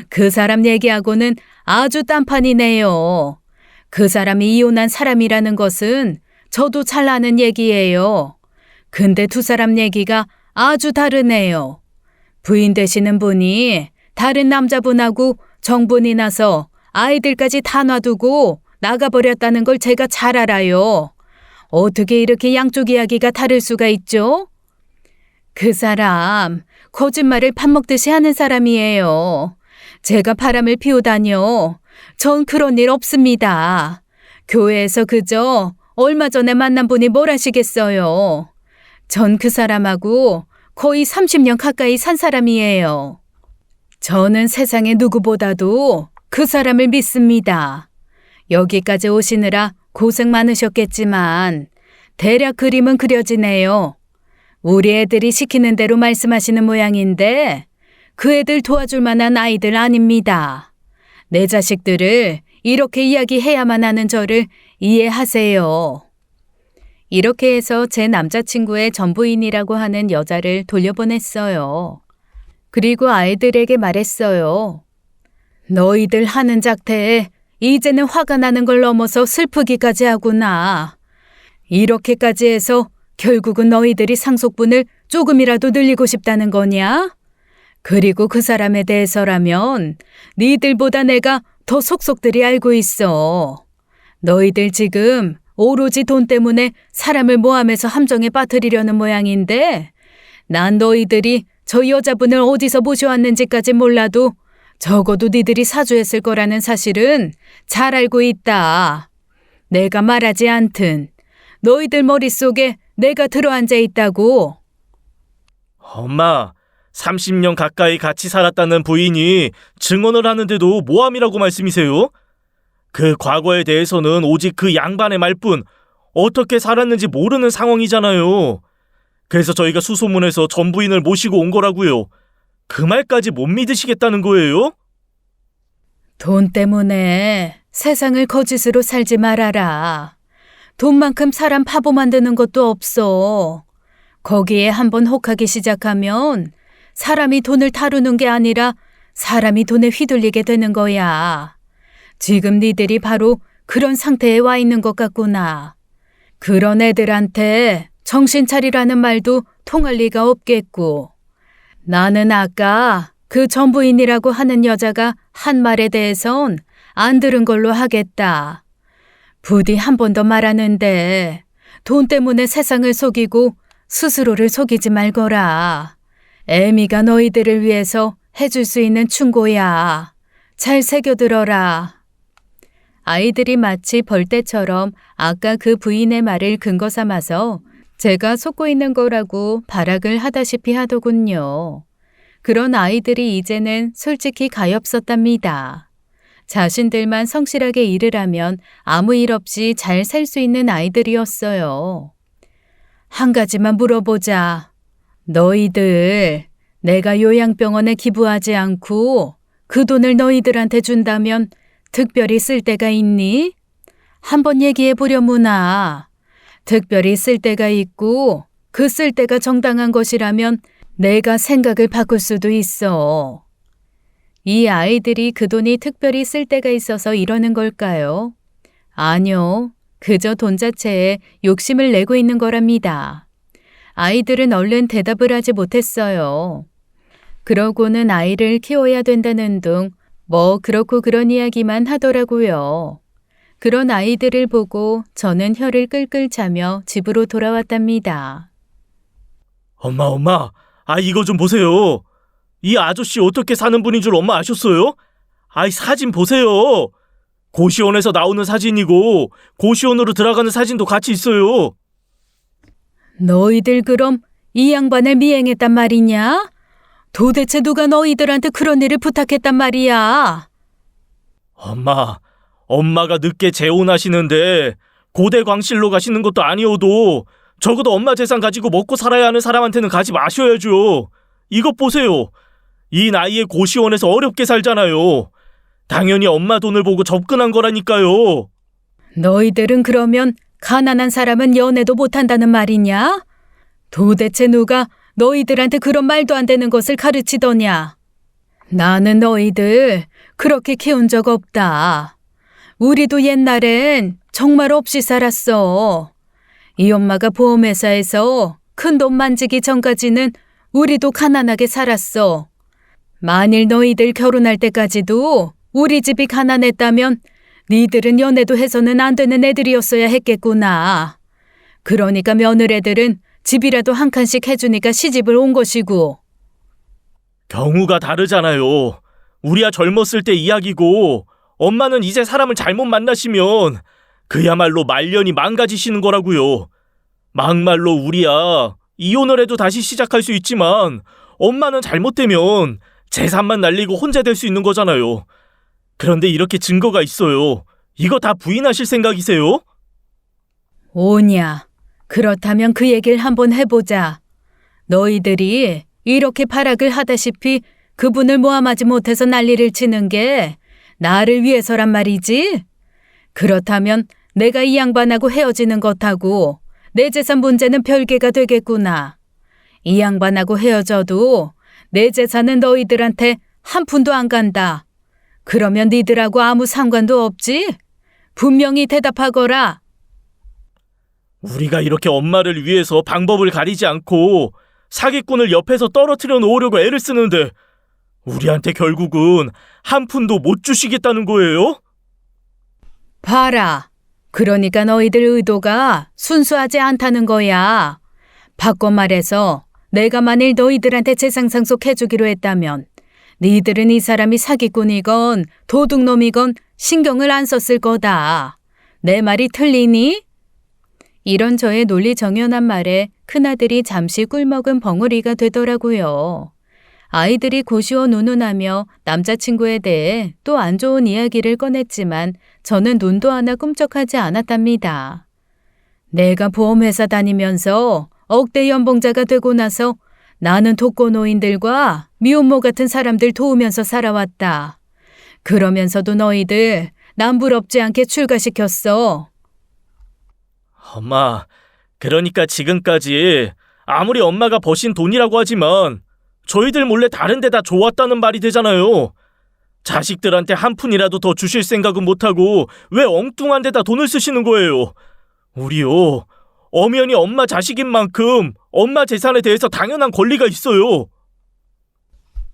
그 사람 얘기하고는 아주 딴판이네요. 그 사람이 이혼한 사람이라는 것은 저도 잘 아는 얘기예요. 근데 두 사람 얘기가 아주 다르네요. 부인 되시는 분이 다른 남자분하고 정분이 나서 아이들까지 다 놔두고 나가버렸다는 걸 제가 잘 알아요. 어떻게 이렇게 양쪽 이야기가 다를 수가 있죠? 그 사람 거짓말을 밥 먹듯이 하는 사람이에요. 제가 바람을 피우다니요. 전 그런 일 없습니다. 교회에서 그저 얼마 전에 만난 분이 뭘 하시겠어요. 전 그 사람하고 거의 30년 가까이 산 사람이에요. 저는 세상의 누구보다도 그 사람을 믿습니다. 여기까지 오시느라 고생 많으셨겠지만 대략 그림은 그려지네요. 우리 애들이 시키는 대로 말씀하시는 모양인데 그 애들 도와줄 만한 아이들 아닙니다. 내 자식들을 이렇게 이야기해야만 하는 저를 이해하세요. 이렇게 해서 제 남자친구의 전부인이라고 하는 여자를 돌려보냈어요. 그리고 아이들에게 말했어요. 너희들 하는 작태에 이제는 화가 나는 걸 넘어서 슬프기까지 하구나. 이렇게까지 해서 결국은 너희들이 상속분을 조금이라도 늘리고 싶다는 거냐? 그리고 그 사람에 대해서라면 니들보다 내가 더 속속들이 알고 있어. 너희들 지금 오로지 돈 때문에 사람을 모함해서 함정에 빠뜨리려는 모양인데 난 너희들이 저 여자분을 어디서 모셔왔는지까지 몰라도 적어도 니들이 사주했을 거라는 사실은 잘 알고 있다. 내가 말하지 않든 너희들 머릿속에 내가 들어앉아 있다고. 엄마, 30년 가까이 같이 살았다는 부인이 증언을 하는데도 모함이라고 말씀이세요? 그 과거에 대해서는 오직 그 양반의 말뿐 어떻게 살았는지 모르는 상황이잖아요. 그래서 저희가 수소문해서 전부인을 모시고 온 거라고요. 그 말까지 못 믿으시겠다는 거예요? 돈 때문에 세상을 거짓으로 살지 말아라. 돈만큼 사람 바보 만드는 것도 없어. 거기에 한번 혹하기 시작하면 사람이 돈을 다루는 게 아니라 사람이 돈에 휘둘리게 되는 거야. 지금 니들이 바로 그런 상태에 와 있는 것 같구나. 그런 애들한테 정신 차리라는 말도 통할 리가 없겠고. 나는 아까 그 전부인이라고 하는 여자가 한 말에 대해선 안 들은 걸로 하겠다. 부디 한 번 더 말하는데 돈 때문에 세상을 속이고 스스로를 속이지 말거라. 애미가 너희들을 위해서 해줄 수 있는 충고야. 잘 새겨들어라. 아이들이 마치 벌떼처럼 아까 그 부인의 말을 근거 삼아서 제가 속고 있는 거라고 발악을 하다시피 하더군요. 그런 아이들이 이제는 솔직히 가엾었답니다. 자신들만 성실하게 일을 하면 아무 일 없이 잘 살 수 있는 아이들이었어요. 한 가지만 물어보자. 너희들, 내가 요양병원에 기부하지 않고 그 돈을 너희들한테 준다면 특별히 쓸 데가 있니? 한번 얘기해 보려무나. 특별히 쓸 데가 있고 그 쓸 데가 정당한 것이라면 내가 생각을 바꿀 수도 있어. 이 아이들이 그 돈이 특별히 쓸 데가 있어서 이러는 걸까요? 아니요. 그저 돈 자체에 욕심을 내고 있는 거랍니다. 아이들은 얼른 대답을 하지 못했어요. 그러고는 아이를 키워야 된다는 둥 뭐 그렇고 그런 이야기만 하더라고요. 그런 아이들을 보고 저는 혀를 끌끌 차며 집으로 돌아왔답니다. 엄마, 이거 좀 보세요. 이 아저씨 어떻게 사는 분인 줄 엄마 아셨어요? 사진 보세요. 고시원에서 나오는 사진이고 고시원으로 들어가는 사진도 같이 있어요. 너희들 그럼 이 양반을 미행했단 말이냐? 도대체 누가 너희들한테 그런 일을 부탁했단 말이야? 엄마가 늦게 재혼하시는데 고대 광실로 가시는 것도 아니어도 적어도 엄마 재산 가지고 먹고 살아야 하는 사람한테는 가지 마셔야죠. 이것 보세요. 이 나이에 고시원에서 어렵게 살잖아요. 당연히 엄마 돈을 보고 접근한 거라니까요. 너희들은 그러면 가난한 사람은 연애도 못한다는 말이냐? 도대체 누가 너희들한테 그런 말도 안 되는 것을 가르치더냐? 나는 너희들 그렇게 키운 적 없다. 우리도 옛날엔 정말 없이 살았어. 이 엄마가 보험회사에서 큰 돈 만지기 전까지는 우리도 가난하게 살았어. 만일 너희들 결혼할 때까지도 우리 집이 가난했다면 니들은 연애도 해서는 안 되는 애들이었어야 했겠구나. 그러니까 며느리들은 집이라도 한 칸씩 해주니까 시집을 온 것이고. 경우가 다르잖아요. 우리야 젊었을 때 이야기고 엄마는 이제 사람을 잘못 만나시면 그야말로 말년이 망가지시는 거라고요. 막말로 우리야 이혼을 해도 다시 시작할 수 있지만 엄마는 잘못되면 재산만 날리고 혼자 될 수 있는 거잖아요. 그런데 이렇게 증거가 있어요. 이거 다 부인하실 생각이세요? 오냐. 그렇다면 그 얘기를 한번 해보자. 너희들이 이렇게 발악을 하다시피 그분을 모함하지 못해서 난리를 치는 게 나를 위해서란 말이지? 그렇다면 내가 이 양반하고 헤어지는 것하고 내 재산 문제는 별개가 되겠구나. 이 양반하고 헤어져도 내 재산은 너희들한테 한 푼도 안 간다. 그러면 니들하고 아무 상관도 없지? 분명히 대답하거라. 우리가 이렇게 엄마를 위해서 방법을 가리지 않고 사기꾼을 옆에서 떨어뜨려 놓으려고 애를 쓰는데 우리한테 결국은 한 푼도 못 주시겠다는 거예요? 봐라. 그러니까 너희들 의도가 순수하지 않다는 거야. 바꿔 말해서 내가 만일 너희들한테 재산 상속해주기로 했다면 니들은 이 사람이 사기꾼이건 도둑놈이건 신경을 안 썼을 거다. 내 말이 틀리니? 이런 저의 논리정연한 말에 큰아들이 잠시 꿀먹은 벙어리가 되더라고요. 아이들이 고시원 운운하며 남자친구에 대해 또 안 좋은 이야기를 꺼냈지만 저는 눈도 하나 꿈쩍하지 않았답니다. 내가 보험회사 다니면서 억대 연봉자가 되고 나서 나는 독거노인들과 미혼모 같은 사람들 도우면서 살아왔다. 그러면서도 너희들 남 부럽지 않게 출가시켰어. 엄마, 그러니까 지금까지 아무리 엄마가 버신 돈이라고 하지만 저희들 몰래 다른 데다 줘왔다는 말이 되잖아요. 자식들한테 한 푼이라도 더 주실 생각은 못하고 왜 엉뚱한 데다 돈을 쓰시는 거예요? 우리요, 엄연히 엄마 자식인 만큼 엄마 재산에 대해서 당연한 권리가 있어요.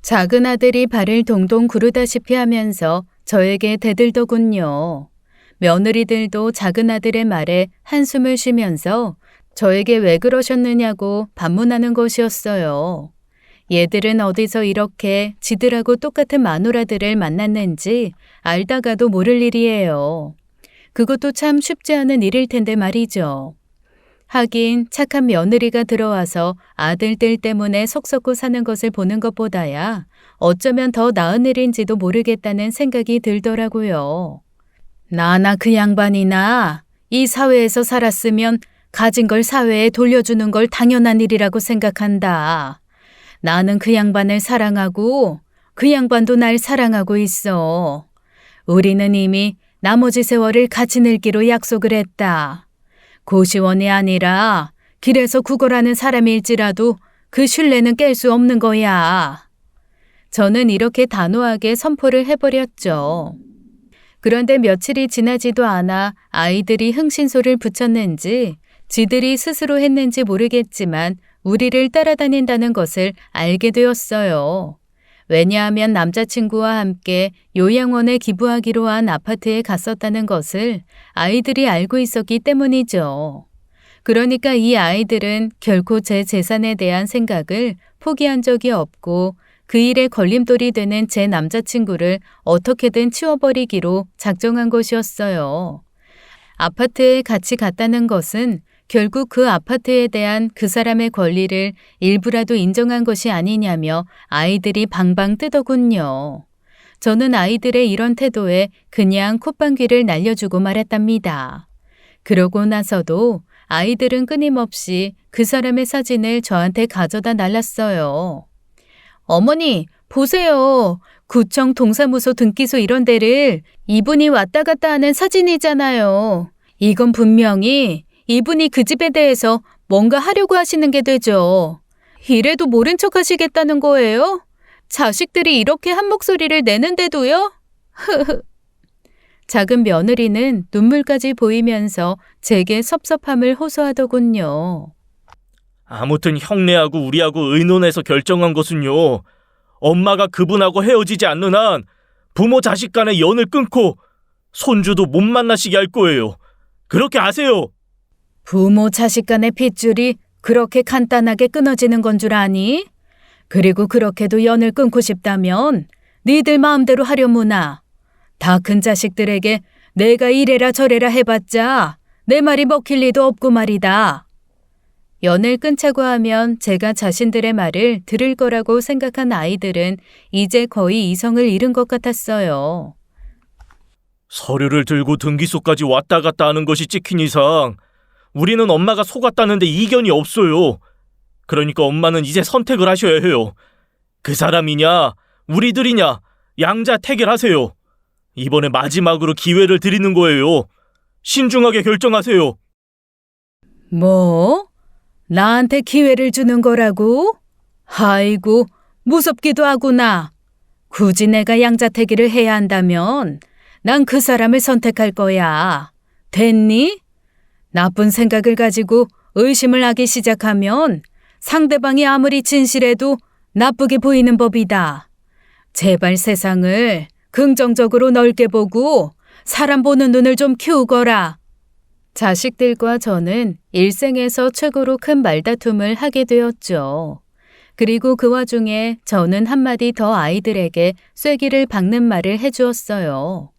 작은 아들이 발을 동동 구르다시피 하면서 저에게 대들더군요. 며느리들도 작은 아들의 말에 한숨을 쉬면서 저에게 왜 그러셨느냐고 반문하는 것이었어요. 얘들은 어디서 이렇게 지들하고 똑같은 마누라들을 만났는지 알다가도 모를 일이에요. 그것도 참 쉽지 않은 일일 텐데 말이죠. 하긴 착한 며느리가 들어와서 아들들 때문에 속 썩고 사는 것을 보는 것보다야 어쩌면 더 나은 일인지도 모르겠다는 생각이 들더라고요. 나나 그 양반이나 이 사회에서 살았으면 가진 걸 사회에 돌려주는 걸 당연한 일이라고 생각한다. 나는 그 양반을 사랑하고 그 양반도 날 사랑하고 있어. 우리는 이미 나머지 세월을 같이 늙기로 약속을 했다. 고시원이 아니라 길에서 구걸하는 사람일지라도 그 신뢰는 깰 수 없는 거야. 저는 이렇게 단호하게 선포를 해버렸죠. 그런데 며칠이 지나지도 않아 아이들이 흥신소를 붙였는지 지들이 스스로 했는지 모르겠지만 우리를 따라다닌다는 것을 알게 되었어요. 왜냐하면 남자친구와 함께 요양원에 기부하기로 한 아파트에 갔었다는 것을 아이들이 알고 있었기 때문이죠. 그러니까 이 아이들은 결코 제 재산에 대한 생각을 포기한 적이 없고 그 일에 걸림돌이 되는 제 남자친구를 어떻게든 치워버리기로 작정한 것이었어요. 아파트에 같이 갔다는 것은 결국 그 아파트에 대한 그 사람의 권리를 일부라도 인정한 것이 아니냐며 아이들이 방방 뜨더군요. 저는 아이들의 이런 태도에 그냥 콧방귀를 날려주고 말았답니다. 그러고 나서도 아이들은 끊임없이 그 사람의 사진을 저한테 가져다 날랐어요. 어머니, 보세요. 구청 동사무소 등기소 이런 데를 이분이 왔다 갔다 하는 사진이잖아요. 이건 분명히 이분이 그 집에 대해서 뭔가 하려고 하시는 게 되죠. 이래도 모른 척 하시겠다는 거예요? 자식들이 이렇게 한 목소리를 내는데도요? 작은 며느리는 눈물까지 보이면서 제게 섭섭함을 호소하더군요. 아무튼 형네하고 우리하고 의논해서 결정한 것은요. 엄마가 그분하고 헤어지지 않는 한 부모 자식 간의 연을 끊고 손주도 못 만나시게 할 거예요. 그렇게 아세요. 부모 자식 간의 핏줄이 그렇게 간단하게 끊어지는 건 줄 아니? 그리고 그렇게도 연을 끊고 싶다면 니들 마음대로 하려무나. 다 큰 자식들에게 내가 이래라 저래라 해봤자 내 말이 먹힐 리도 없고 말이다. 연을 끊자고 하면 제가 자신들의 말을 들을 거라고 생각한 아이들은 이제 거의 이성을 잃은 것 같았어요. 서류를 들고 등기소까지 왔다 갔다 하는 것이 찍힌 이상 우리는 엄마가 속았다는데 이견이 없어요. 그러니까 엄마는 이제 선택을 하셔야 해요. 그 사람이냐 우리들이냐 양자 태결하세요. 이번에 마지막으로 기회를 드리는 거예요. 신중하게 결정하세요. 뭐? 나한테 기회를 주는 거라고? 아이고, 무섭기도 하구나. 굳이 내가 양자택일을 해야 한다면 난 그 사람을 선택할 거야. 됐니? 나쁜 생각을 가지고 의심을 하기 시작하면 상대방이 아무리 진실해도 나쁘게 보이는 법이다. 제발 세상을 긍정적으로 넓게 보고 사람 보는 눈을 좀 키우거라. 자식들과 저는 일생에서 최고로 큰 말다툼을 하게 되었죠. 그리고 그 와중에 저는 한마디 더 아이들에게 쐐기를 박는 말을 해주었어요.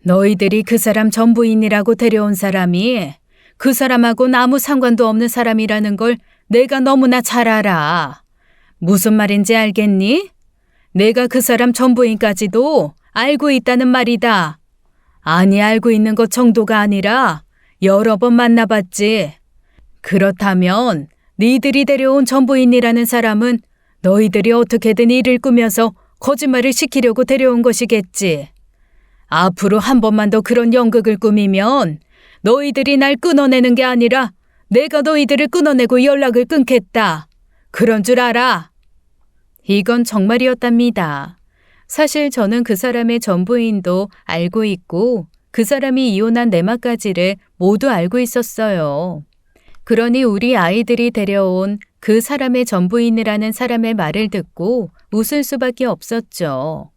너희들이 그 사람 전부인이라고 데려온 사람이 그 사람하고는 아무 상관도 없는 사람이라는 걸 내가 너무나 잘 알아. 무슨 말인지 알겠니? 내가 그 사람 전부인까지도 알고 있다는 말이다. 아니 알고 있는 것 정도가 아니라 여러 번 만나봤지. 그렇다면 니들이 데려온 전부인이라는 사람은 너희들이 어떻게든 일을 꾸며서 거짓말을 시키려고 데려온 것이겠지. 앞으로 한 번만 더 그런 연극을 꾸미면 너희들이 날 끊어내는 게 아니라 내가 너희들을 끊어내고 연락을 끊겠다. 그런 줄 알아. 이건 정말이었답니다. 사실 저는 그 사람의 전부인도 알고 있고 그 사람이 이혼한 내막까지를 모두 알고 있었어요. 그러니 우리 아이들이 데려온 그 사람의 전부인이라는 사람의 말을 듣고 웃을 수밖에 없었죠.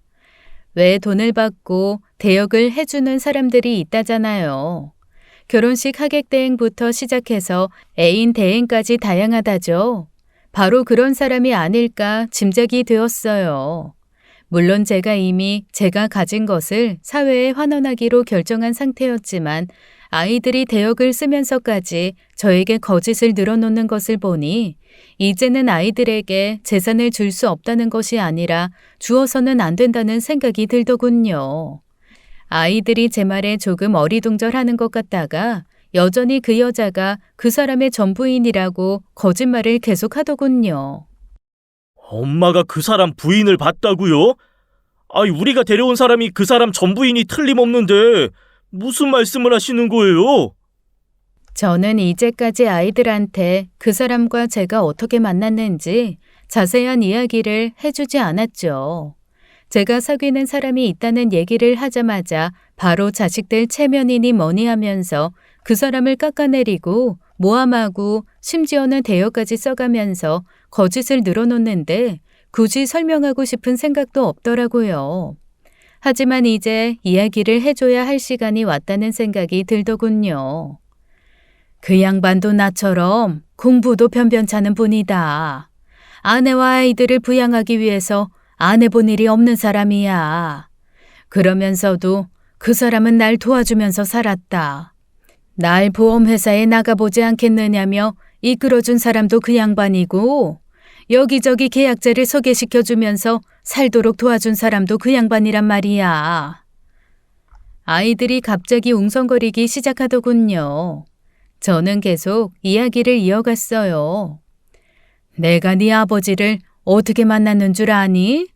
왜 돈을 받고 대역을 해주는 사람들이 있다잖아요. 결혼식 하객대행부터 시작해서 애인 대행까지 다양하다죠. 바로 그런 사람이 아닐까 짐작이 되었어요. 물론 제가 이미 제가 가진 것을 사회에 환원하기로 결정한 상태였지만 아이들이 대역을 쓰면서까지 저에게 거짓을 늘어놓는 것을 보니 이제는 아이들에게 재산을 줄 수 없다는 것이 아니라 주어서는 안 된다는 생각이 들더군요. 아이들이 제 말에 조금 어리둥절하는 것 같다가 여전히 그 여자가 그 사람의 전부인이라고 거짓말을 계속하더군요. 엄마가 그 사람 부인을 봤다고요? 아니 우리가 데려온 사람이 그 사람 전부인이 틀림없는데 무슨 말씀을 하시는 거예요? 저는 이제까지 아이들한테 그 사람과 제가 어떻게 만났는지 자세한 이야기를 해주지 않았죠. 제가 사귀는 사람이 있다는 얘기를 하자마자 바로 자식들 체면이니 뭐니 하면서 그 사람을 깎아내리고 모함하고 심지어는 대여까지 써가면서 거짓을 늘어놓는데 굳이 설명하고 싶은 생각도 없더라고요. 하지만 이제 이야기를 해줘야 할 시간이 왔다는 생각이 들더군요. 그 양반도 나처럼 공부도 변변찮은 분이다. 아내와 아이들을 부양하기 위해서 안 해본 일이 없는 사람이야. 그러면서도 그 사람은 날 도와주면서 살았다. 날 보험회사에 나가보지 않겠느냐며 이끌어준 사람도 그 양반이고 여기저기 계약자를 소개시켜주면서 살도록 도와준 사람도 그 양반이란 말이야. 아이들이 갑자기 웅성거리기 시작하더군요. 저는 계속 이야기를 이어갔어요. 내가 네 아버지를 어떻게 만났는 줄 아니?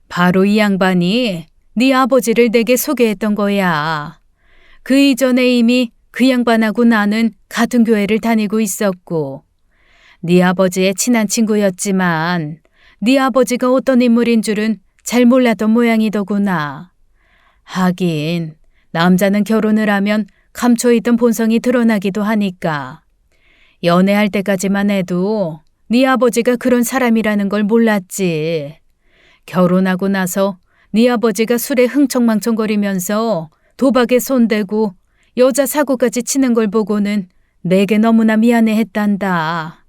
바로 이 양반이 네 아버지를 내게 소개했던 거야. 그 이전에 이미 그 양반하고 나는 같은 교회를 다니고 있었고 네 아버지의 친한 친구였지만 네 아버지가 어떤 인물인 줄은 잘 몰랐던 모양이더구나. 하긴 남자는 결혼을 하면 감춰있던 본성이 드러나기도 하니까. 연애할 때까지만 해도 네 아버지가 그런 사람이라는 걸 몰랐지. 결혼하고 나서 네 아버지가 술에 흥청망청거리면서 도박에 손대고 여자 사고까지 치는 걸 보고는 내게 너무나 미안해했단다.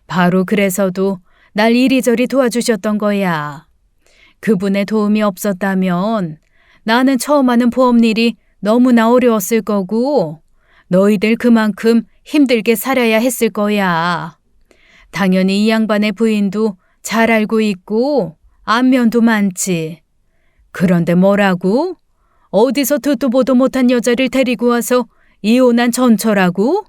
바로 그래서도 날 이리저리 도와주셨던 거야. 그분의 도움이 없었다면 나는 처음 하는 보험일이 너무나 어려웠을 거고 너희들 그만큼 힘들게 살아야 했을 거야. 당연히 이 양반의 부인도 잘 알고 있고 안면도 많지. 그런데 뭐라고? 어디서 듣도 보도 못한 여자를 데리고 와서 이혼한 전처라고?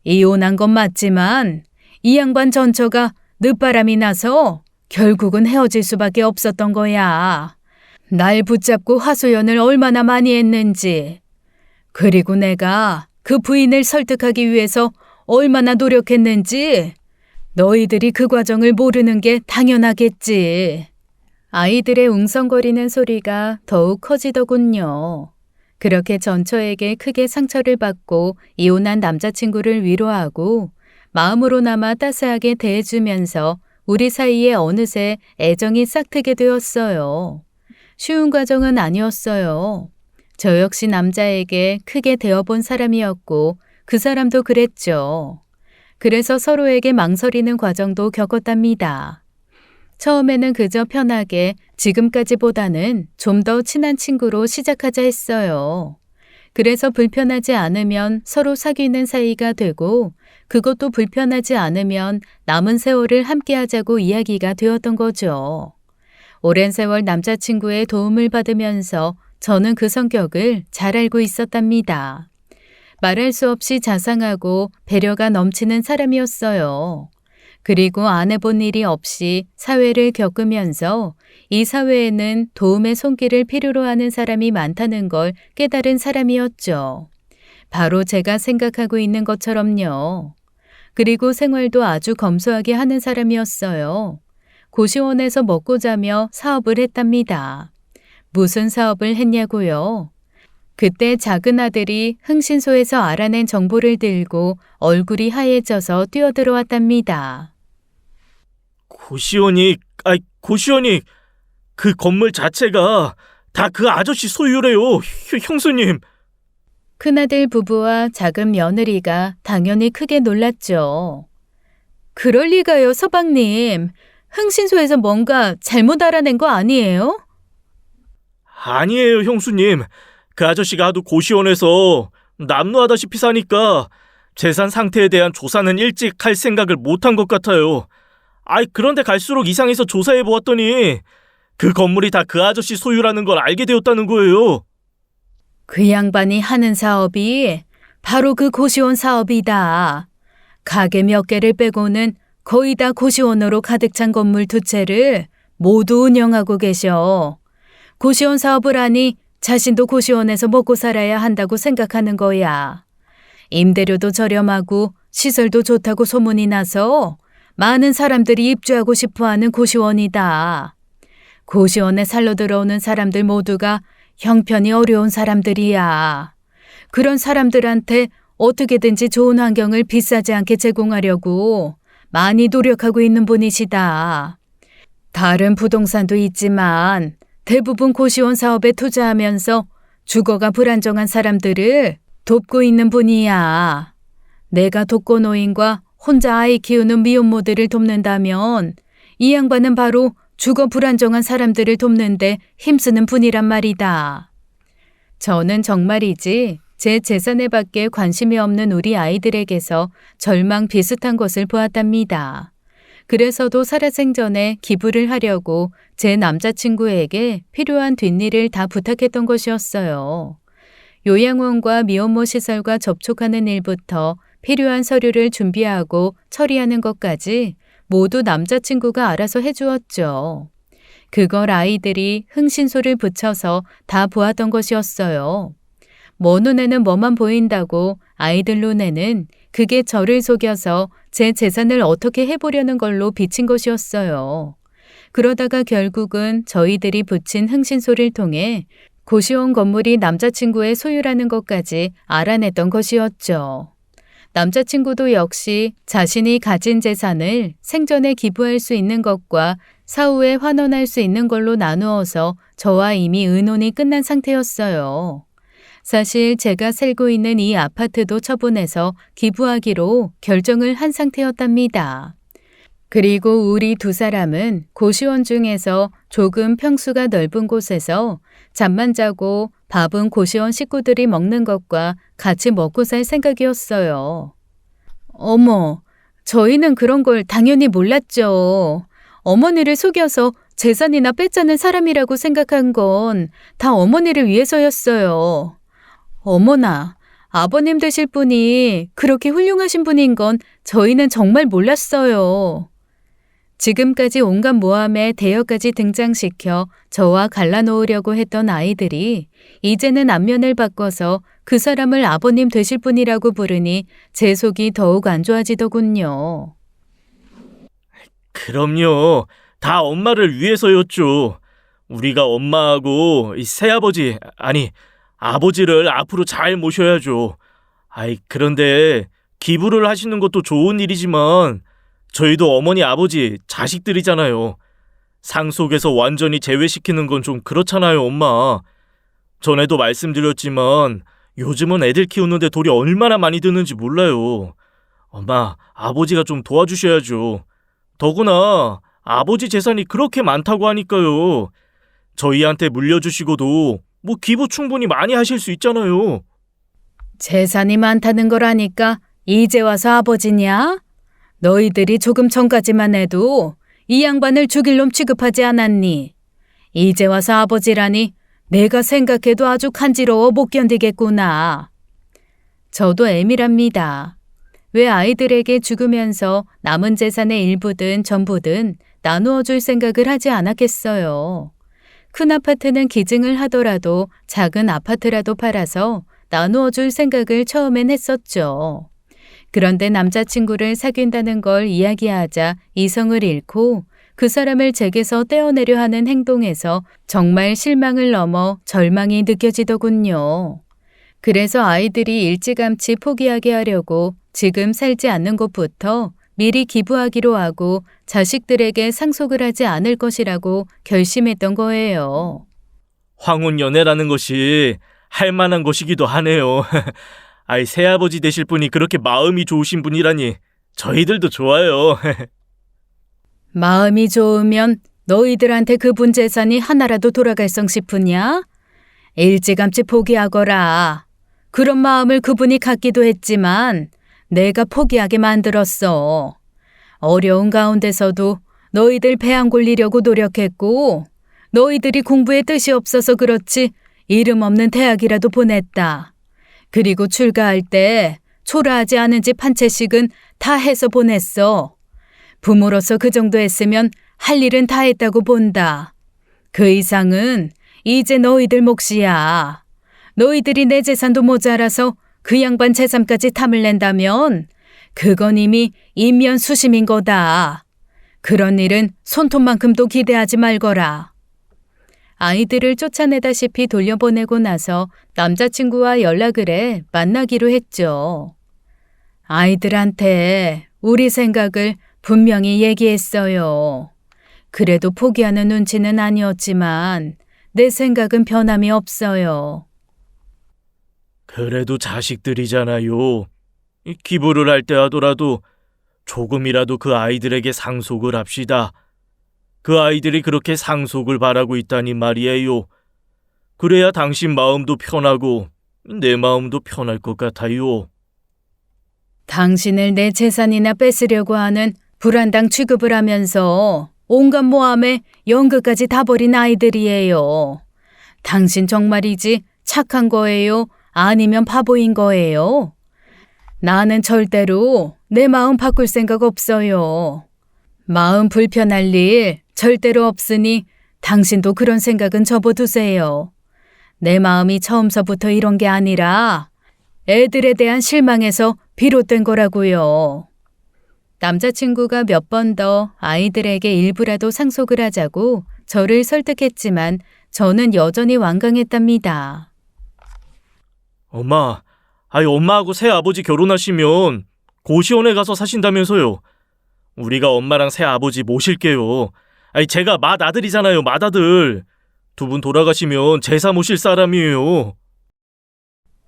이혼한 건 맞지만 이 양반 전처가 늦바람이 나서 결국은 헤어질 수밖에 없었던 거야. 날 붙잡고 하소연을 얼마나 많이 했는지. 그리고 내가 그 부인을 설득하기 위해서 얼마나 노력했는지 너희들이 그 과정을 모르는 게 당연하겠지. 아이들의 웅성거리는 소리가 더욱 커지더군요. 그렇게 전처에게 크게 상처를 받고 이혼한 남자친구를 위로하고 마음으로나마 따스하게 대해주면서 우리 사이에 어느새 애정이 싹트게 되었어요. 쉬운 과정은 아니었어요. 저 역시 남자에게 크게 대어본 사람이었고 그 사람도 그랬죠. 그래서 서로에게 망설이는 과정도 겪었답니다. 처음에는 그저 편하게 지금까지보다는 좀 더 친한 친구로 시작하자 했어요. 그래서 불편하지 않으면 서로 사귀는 사이가 되고 그것도 불편하지 않으면 남은 세월을 함께하자고 이야기가 되었던 거죠. 오랜 세월 남자친구의 도움을 받으면서 저는 그 성격을 잘 알고 있었답니다. 말할 수 없이 자상하고 배려가 넘치는 사람이었어요. 그리고 안 해본 일이 없이 사회를 겪으면서 이 사회에는 도움의 손길을 필요로 하는 사람이 많다는 걸 깨달은 사람이었죠. 바로 제가 생각하고 있는 것처럼요. 그리고 생활도 아주 검소하게 하는 사람이었어요. 고시원에서 먹고 자며 사업을 했답니다. 무슨 사업을 했냐고요? 그때 작은 아들이 흥신소에서 알아낸 정보를 들고 얼굴이 하얘져서 뛰어들어왔답니다. 고시원이 그 건물 자체가 다 그 아저씨 소유래요, 형수님. 큰아들 부부와 작은 며느리가 당연히 크게 놀랐죠. 그럴 리가요, 서방님. 흥신소에서 뭔가 잘못 알아낸 거 아니에요? 아니에요, 형수님. 그 아저씨가 하도 고시원에서 남루하다시피 사니까 재산 상태에 대한 조사는 일찍 할 생각을 못한 것 같아요. 그런데 갈수록 이상해서 조사해 보았더니 그 건물이 다 그 아저씨 소유라는 걸 알게 되었다는 거예요. 그 양반이 하는 사업이 바로 그 고시원 사업이다. 가게 몇 개를 빼고는 거의 다 고시원으로 가득 찬 건물 두 채를 모두 운영하고 계셔. 고시원 사업을 하니 자신도 고시원에서 먹고 살아야 한다고 생각하는 거야. 임대료도 저렴하고 시설도 좋다고 소문이 나서 많은 사람들이 입주하고 싶어하는 고시원이다. 고시원에 살러 들어오는 사람들 모두가 형편이 어려운 사람들이야. 그런 사람들한테 어떻게든지 좋은 환경을 비싸지 않게 제공하려고 많이 노력하고 있는 분이시다. 다른 부동산도 있지만 대부분 고시원 사업에 투자하면서 주거가 불안정한 사람들을 돕고 있는 분이야. 내가 독거노인과 혼자 아이 키우는 미혼모들을 돕는다면 이 양반은 바로 주거 불안정한 사람들을 돕는데 힘쓰는 분이란 말이다. 저는 정말이지 제 재산에 밖에 관심이 없는 우리 아이들에게서 절망 비슷한 것을 보았답니다. 그래서도 살아생전에 기부를 하려고 제 남자친구에게 필요한 뒷일을 다 부탁했던 것이었어요. 요양원과 미혼모 시설과 접촉하는 일부터 필요한 서류를 준비하고 처리하는 것까지 모두 남자친구가 알아서 해주었죠. 그걸 아이들이 흥신소를 붙여서 다 보았던 것이었어요. 먼 눈에는 뭐만 보인다고 아이들 눈에는 그게 저를 속여서 제 재산을 어떻게 해보려는 걸로 비친 것이었어요. 그러다가 결국은 저희들이 붙인 흥신소를 통해 고시원 건물이 남자친구의 소유라는 것까지 알아냈던 것이었죠. 남자친구도 역시 자신이 가진 재산을 생전에 기부할 수 있는 것과 사후에 환원할 수 있는 걸로 나누어서 저와 이미 의논이 끝난 상태였어요. 사실 제가 살고 있는 이 아파트도 처분해서 기부하기로 결정을 한 상태였답니다. 그리고 우리 두 사람은 고시원 중에서 조금 평수가 넓은 곳에서 잠만 자고 밥은 고시원 식구들이 먹는 것과 같이 먹고 살 생각이었어요. 어머, 저희는 그런 걸 당연히 몰랐죠. 어머니를 속여서 재산이나 뺏자는 사람이라고 생각한 건 다 어머니를 위해서였어요. 어머나, 아버님 되실 분이 그렇게 훌륭하신 분인 건 저희는 정말 몰랐어요. 지금까지 온갖 모함에 대여까지 등장시켜 저와 갈라놓으려고 했던 아이들이 이제는 안면을 바꿔서 그 사람을 아버님 되실 분이라고 부르니 제 속이 더욱 안 좋아지더군요. 그럼요. 다 엄마를 위해서였죠. 우리가 엄마하고 이 새아버지, 아니 아버지를 앞으로 잘 모셔야죠. 그런데 기부를 하시는 것도 좋은 일이지만 저희도 어머니, 아버지, 자식들이잖아요. 상속에서 완전히 제외시키는 건 좀 그렇잖아요, 엄마. 전에도 말씀드렸지만 요즘은 애들 키우는데 돈이 얼마나 많이 드는지 몰라요. 엄마, 아버지가 좀 도와주셔야죠. 더구나 아버지 재산이 그렇게 많다고 하니까요. 저희한테 물려주시고도 뭐 기부 충분히 많이 하실 수 있잖아요. 재산이 많다는 걸 아니까 이제 와서 아버지냐? 너희들이 조금 전까지만 해도 이 양반을 죽일 놈 취급하지 않았니? 이제 와서 아버지라니 내가 생각해도 아주 간지러워 못 견디겠구나. 저도 애밀합니다. 왜 아이들에게 죽으면서 남은 재산의 일부든 전부든 나누어 줄 생각을 하지 않았겠어요. 큰 아파트는 기증을 하더라도 작은 아파트라도 팔아서 나누어 줄 생각을 처음엔 했었죠. 그런데 남자친구를 사귄다는 걸 이야기하자 이성을 잃고 그 사람을 제게서 떼어내려 하는 행동에서 정말 실망을 넘어 절망이 느껴지더군요. 그래서 아이들이 일찌감치 포기하게 하려고 지금 살지 않는 곳부터 미리 기부하기로 하고 자식들에게 상속을 하지 않을 것이라고 결심했던 거예요. 황혼연애라는 것이 할 만한 것이기도 하네요. 새아버지 되실 분이 그렇게 마음이 좋으신 분이라니 저희들도 좋아요. 마음이 좋으면 너희들한테 그분 재산이 하나라도 돌아갈성 싶으냐? 일찌감치 포기하거라. 그런 마음을 그분이 갖기도 했지만 내가 포기하게 만들었어. 어려운 가운데서도 너희들 배 안 골리려고 노력했고 너희들이 공부에 뜻이 없어서 그렇지 이름 없는 대학이라도 보냈다. 그리고 출가할 때 초라하지 않은 집 한 채씩은 다 해서 보냈어. 부모로서 그 정도 했으면 할 일은 다 했다고 본다. 그 이상은 이제 너희들 몫이야. 너희들이 내 재산도 모자라서 그 양반 재산까지 탐을 낸다면 그건 이미 인면수심인 거다. 그런 일은 손톱만큼도 기대하지 말거라. 아이들을 쫓아내다시피 돌려보내고 나서 남자친구와 연락을 해 만나기로 했죠. 아이들한테 우리 생각을 분명히 얘기했어요. 그래도 포기하는 눈치는 아니었지만 내 생각은 변함이 없어요. 그래도 자식들이잖아요. 기부를 할 때 하더라도 조금이라도 그 아이들에게 상속을 합시다. 그 아이들이 그렇게 상속을 바라고 있다니 말이에요. 그래야 당신 마음도 편하고 내 마음도 편할 것 같아요. 당신을 내 재산이나 뺏으려고 하는 불안당 취급을 하면서 온갖 모함에 연극까지 다 버린 아이들이에요. 당신 정말이지 착한 거예요? 아니면 바보인 거예요? 나는 절대로 내 마음 바꿀 생각 없어요. 마음 불편할 일 절대로 없으니 당신도 그런 생각은 접어두세요. 내 마음이 처음서부터 이런 게 아니라 애들에 대한 실망에서 비롯된 거라고요. 남자친구가 몇 번 더 아이들에게 일부라도 상속을 하자고 저를 설득했지만 저는 여전히 완강했답니다. 엄마하고 새아버지 결혼하시면 고시원에 가서 사신다면서요. 우리가 엄마랑 새아버지 모실게요. 제가 맏아들이잖아요, 맏아들. 두 분 돌아가시면 제사 모실 사람이에요.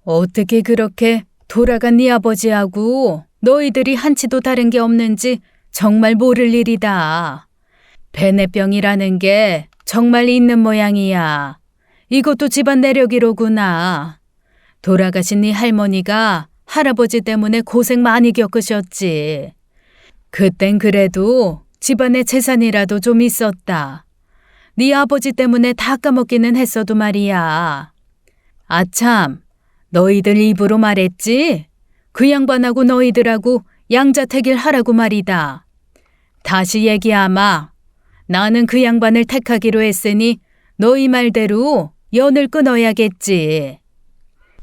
어떻게 그렇게 돌아간 네 아버지하고 너희들이 한치도 다른 게 없는지 정말 모를 일이다. 베네병이라는 게 정말 있는 모양이야. 이것도 집안 내력이로구나. 돌아가신 네 할머니가 할아버지 때문에 고생 많이 겪으셨지. 그땐 그래도 집안에 재산이라도 좀 있었다. 네 아버지 때문에 다 까먹기는 했어도 말이야. 아참, 너희들 입으로 말했지? 그 양반하고 너희들하고 양자택일 하라고 말이다. 다시 얘기하마. 나는 그 양반을 택하기로 했으니 너희 말대로 연을 끊어야겠지.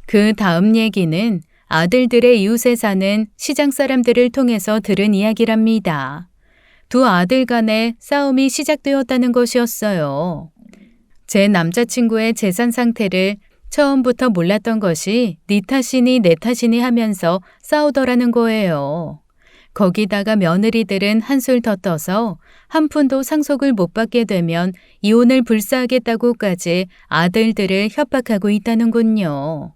그 다음 얘기는 아들들의 이웃에 사는 시장 사람들을 통해서 들은 이야기랍니다. 두 아들 간의 싸움이 시작되었다는 것이었어요. 제 남자친구의 재산 상태를 처음부터 몰랐던 것이 네 탓이니 내 탓이니 하면서 싸우더라는 거예요. 거기다가 며느리들은 한술 더 떠서 한 푼도 상속을 못 받게 되면 이혼을 불사하겠다고까지 아들들을 협박하고 있다는군요.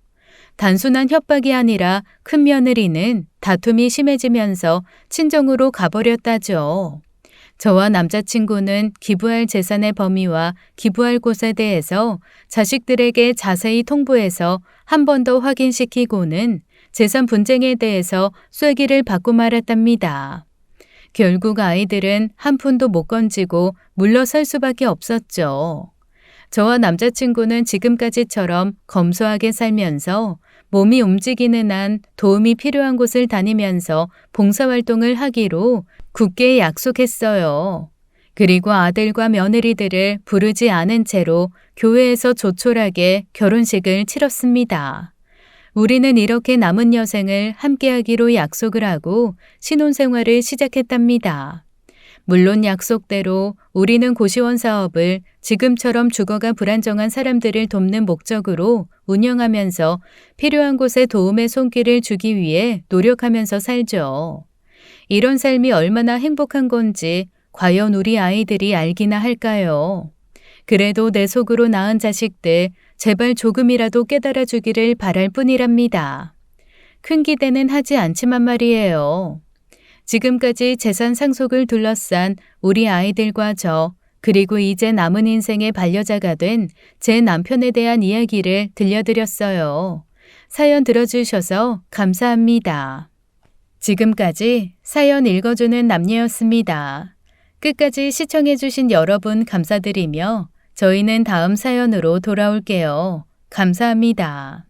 단순한 협박이 아니라 큰 며느리는 다툼이 심해지면서 친정으로 가버렸다죠. 저와 남자친구는 기부할 재산의 범위와 기부할 곳에 대해서 자식들에게 자세히 통보해서 한 번 더 확인시키고는 재산 분쟁에 대해서 쐐기를 받고 말았답니다. 결국 아이들은 한 푼도 못 건지고 물러설 수밖에 없었죠. 저와 남자친구는 지금까지처럼 검소하게 살면서 몸이 움직이는 한 도움이 필요한 곳을 다니면서 봉사활동을 하기로 굳게 약속했어요. 그리고 아들과 며느리들을 부르지 않은 채로 교회에서 조촐하게 결혼식을 치렀습니다. 우리는 이렇게 남은 여생을 함께하기로 약속을 하고 신혼생활을 시작했답니다. 물론 약속대로 우리는 고시원 사업을 지금처럼 주거가 불안정한 사람들을 돕는 목적으로 운영하면서 필요한 곳에 도움의 손길을 주기 위해 노력하면서 살죠. 이런 삶이 얼마나 행복한 건지 과연 우리 아이들이 알기나 할까요? 그래도 내 속으로 낳은 자식들 제발 조금이라도 깨달아 주기를 바랄 뿐이랍니다. 큰 기대는 하지 않지만 말이에요. 지금까지 재산 상속을 둘러싼 우리 아이들과 저, 그리고 이제 남은 인생의 반려자가 된 제 남편에 대한 이야기를 들려드렸어요. 사연 들어주셔서 감사합니다. 지금까지 사연 읽어주는 남녀였습니다. 끝까지 시청해주신 여러분 감사드리며 저희는 다음 사연으로 돌아올게요. 감사합니다.